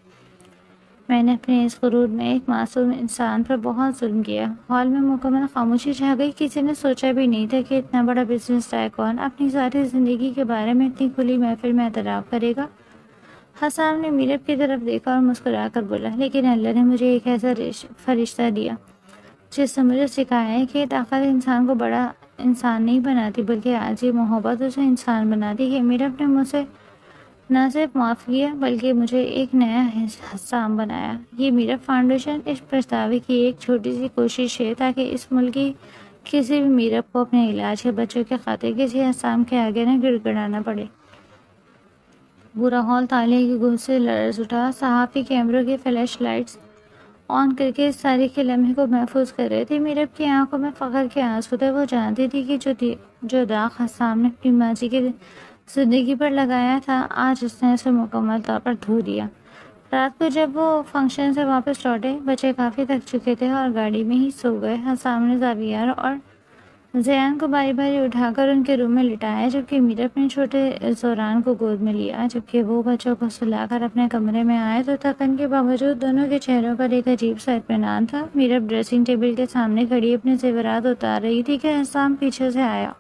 میں نے اپنے اس غرور میں ایک معصوم انسان پر بہت ظلم کیا۔ ہال میں مکمل خاموشی چھا گئی۔ کسی نے سوچا بھی نہیں تھا کہ اتنا بڑا بزنس ٹائکون اپنی ساری زندگی کے بارے میں اتنی کھلی محفل میں اعتراف کرے گا۔ حسام نے میرب کی طرف دیکھا اور مسکرا کر بولا، لیکن اللہ نے مجھے ایک ایسا فرشتہ دیا جس نے مجھے سکھایا ہے کہ طاقت انسان کو بڑا انسان نہیں بناتی، بلکہ عاجزی، محبت اسے انسان بناتی ہے۔ میرب نے مجھ سے نہ صرف معاف کیا بلکہ مجھے ایک نیا حسام بنایا۔ یہ میرب فاؤنڈیشن اس پرستاوی کی ایک چھوٹی سی کوشش ہے تاکہ اس ملک کی کسی بھی میرب کو اپنے علاج کے بچوں کے خاطر کسی حسام کے آگے نہ گڑ گڑانا پڑے۔ پورا ہال تالیوں کی گونج سے لرز اٹھا۔ صحافی کیمروں کی فلیش لائٹس آن کر کے اس تاریخ کے لمحے کو محفوظ کر رہے تھے۔ میرب کی آنکھوں میں فخر کے آنسو تھے۔ وہ جانتی تھی کہ جو داغ حسام نے اپنی ماضی کی زندگی پر لگایا تھا، آج اس نے اسے مکمل طور پر دھو دیا۔ رات کو جب وہ فنکشن سے واپس لوٹے، بچے کافی تھک چکے تھے اور گاڑی میں ہی سو گئے۔ حسام نے زاویار اور زیان کو باری باری اٹھا کر ان کے روم میں لٹایا، جبکہ میرب نے چھوٹے زوران کو گود میں لیا۔ جبکہ وہ بچوں کو سلا کر اپنے کمرے میں آئے تو تھکن کے باوجود دونوں کے چہروں پر ایک عجیب سا اطمینان تھا۔ میرب ڈریسنگ ٹیبل کے سامنے کھڑی اپنے زیورات اتار رہی تھی کہ حسام پیچھے سے آیا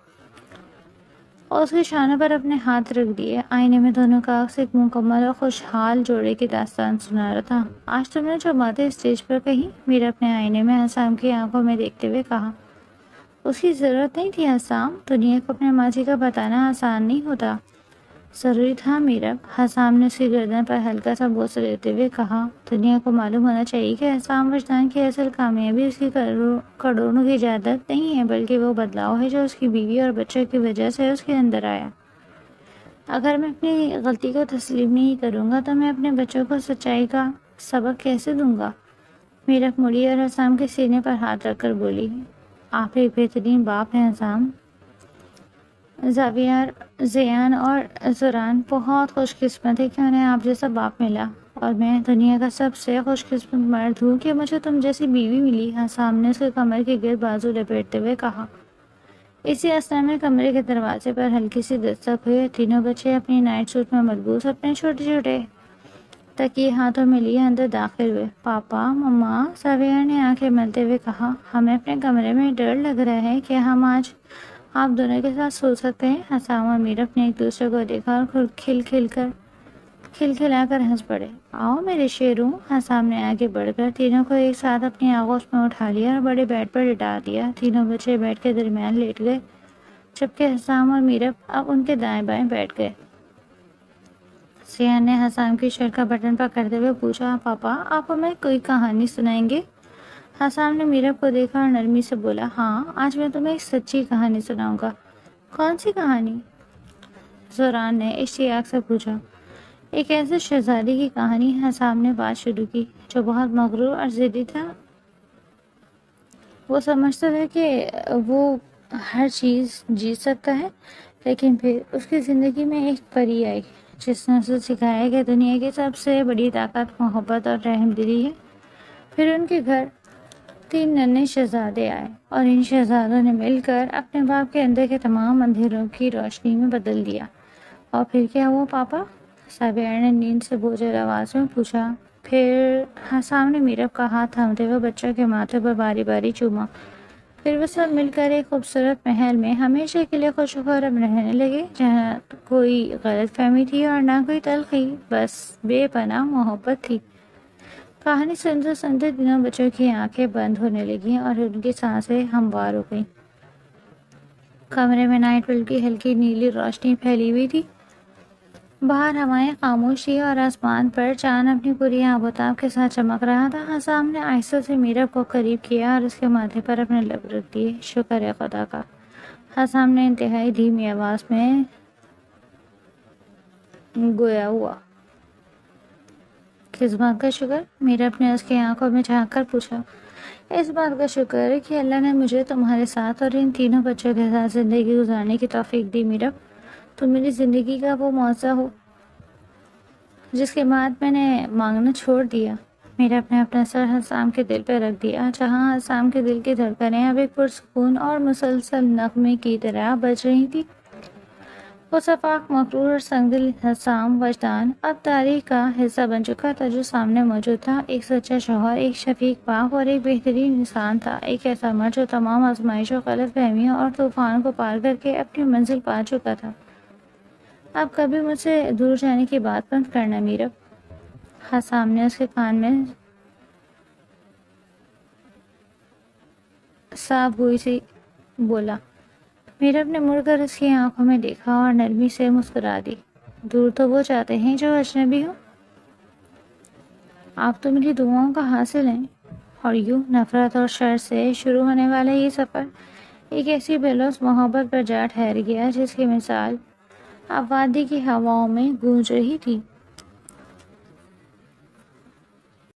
اور اس کے شانوں پر اپنے ہاتھ رکھ دیے۔ آئینے میں دونوں کا عکس ایک مکمل اور خوشحال جوڑے کی داستان سنا رہا تھا۔ آج تم نے جو باتیں اسٹیج پر کہیں، میرب نے آئینے میں حسام کی آنکھوں میں دیکھتے ہوئے کہا، اس کی ضرورت نہیں تھی حسام۔ دنیا کو اپنے ماضی کا بتانا آسان نہیں ہوتا۔ ضروری تھا میرب۔ حسام نے اس کی گردن پر ہلکا سا بوسہ دیتے ہوئے کہا، دنیا کو معلوم ہونا چاہیے کہ حسام وجدان کی اصل کامیابی اس کی کروڑوں کی جائیداد نہیں ہے، بلکہ وہ بدلاؤ ہے جو اس کی بیوی اور بچوں کی وجہ سے اس کے اندر آیا۔ اگر میں اپنی غلطی کو تسلیم نہیں کروں گا تو میں اپنے بچوں کو سچائی کا سبق کیسے دوں گا؟ میرب مڑی اور حسام کے سینے پر ہاتھ رکھ کر بولی، آپ ایک بہترین باپ ہیں حسام۔ زاویار، زیان اور زوران بہت خوش قسمت ہے کہ انہیں آپ جیسا باپ ملا، اور میں دنیا کا سب سے خوش قسمت مرد ہوں کہ مجھے تم جیسی بیوی ملی۔ حسام نے اس کے کمر کے گرد بازو لپیٹتے ہوئے کہا۔ اسی اثنا میں کمرے کے دروازے پر ہلکی سی دستک ہوئی۔ تینوں بچے اپنی نائٹ سوٹ میں ملبوس اپنے چھوٹے چھوٹے تکیے ہاتھوں میں لیے اندر داخل ہوئے۔ پاپا، مما، زاویار نے آنکھیں ملتے ہوئے کہا، ہمیں اپنے کمرے میں ڈر لگ رہا ہے کہ ہم آج آپ دونوں کے ساتھ سو سکتے ہیں؟ حسام اور میرب نے ایک دوسرے کو دیکھا اور خود کھلکھلا کر ہنس پڑے۔ آؤ میرے شیروں، حسام نے آگے بڑھ کر تینوں کو ایک ساتھ اپنی آغوش میں اٹھا لیا اور بڑے بیڈ پر لٹا دیا۔ تینوں بچے بیڈ کے درمیان لیٹ گئے، جبکہ حسام اور میرب اب ان کے دائیں بائیں بیٹھ گئے۔ سیان نے حسام کی شرٹ کا بٹن پکڑتے ہوئے پوچھا، پاپا آپ ہمیں کوئی کہانی سنائیں گے؟ حسام نے میرب کو دیکھا اور نرمی سے بولا، ہاں آج میں تمہیں ایک سچی کہانی سناؤں گا۔ کون سی کہانی؟ زوران نے اشتیاق سے پوچھا۔ ایک ایسے شہزادی کی کہانی، حسام نے بات شروع کی، جو بہت مغرور اور ضدی تھا۔ وہ سمجھتا تھا کہ وہ ہر چیز جیت سکتا ہے، لیکن پھر اس کی زندگی میں ایک پری آئی جس نے اسے سکھایا کہ دنیا کی سب سے بڑی طاقت محبت اور رحم دلی ہے۔ پھر ان کے گھر 3 ننھے شہزادے آئے اور ان شہزادوں نے مل کر اپنے باپ کے اندر کے تمام اندھیروں کی روشنی میں بدل دیا۔ اور پھر کیا ہوا پاپا؟ سابیر نے نیند سے بوجھل آواز میں پوچھا۔ پھر حسام نے میرب کا ہاتھ تھامتے ہوئے بچوں کے ماتھے پر باری باری چوما۔ پھر وہ سب مل کر ایک خوبصورت محل میں ہمیشہ کے لیے خوش و خرم رہنے لگے، جہاں کوئی غلط فہمی تھی اور نہ کوئی تلخی، بس بے پناہ محبت تھی۔ کہانی سنتے سنتے تینوں بچوں کی آنکھیں بند ہونے لگیں اور ان کی سانسیں ہموار ہو گئیں۔ کمرے میں نائٹ بلب کی ہلکی نیلی روشنی پھیلی ہوئی تھی، باہر ہوائیں خاموش تھی اور آسمان پر چاند اپنی پوری آب و تاب کے ساتھ چمک رہا تھا۔ حسام نے آہستہ سے میرب کو قریب کیا اور اس کے ماتھے پر اپنے لب رکھ دیے۔ شکر ہے خدا کا، حسام نے انتہائی دھیمی آواز میں گویا ہوا۔ کس بات کا شکر؟ میرب نے اس کی آنکھوں میں جھانک کر پوچھا۔ اس بات کا شکر ہے کہ اللہ نے مجھے تمہارے ساتھ اور ان تینوں بچوں کے ساتھ زندگی گزارنے کی توفیق دی۔ میرب، تم میری زندگی کا وہ معجزہ ہو جس کے بعد میں نے مانگنا چھوڑ دیا۔ میرب نے اپنا سر حسام کے دل پہ رکھ دیا، جہاں حسام کے دل کی دھڑکنیں اب ایک پرسکون اور مسلسل نغمے کی طرح بج رہی تھی۔ وہ شفاف، مغرور اور سنگ دل حسام وجدان اب تاریخ کا حصہ بن چکا تھا جو سامنے موجود تھا۔ ایک سچا شوہر، ایک شفیق باپ اور ایک بہترین انسان تھا۔ ایک ایسا مرد جو تمام آزمائشوں، غلط فہمیوں اور طوفان کو پار کر کے اپنی منزل پا چکا تھا۔ اب کبھی مجھ سے دور جانے کی بات بند کرنا میرب، حسام نے اس کے کان میں صاف گوئی سے بولا۔ میرب نے مڑ کر اس کی آنکھوں میں دیکھا اور نرمی سے مسکرا دی۔ دور تو وہ چاہتے ہیں جو اجنبی ہو، آپ تو میری دعاؤں کا حاصل ہیں۔ اور یوں نفرت اور شر سے شروع ہونے والا یہ سفر ایک ایسی بے لوث محبت پر جا ٹھہر گیا جس کی مثال اب وادی کی ہواؤں میں گونج رہی تھی۔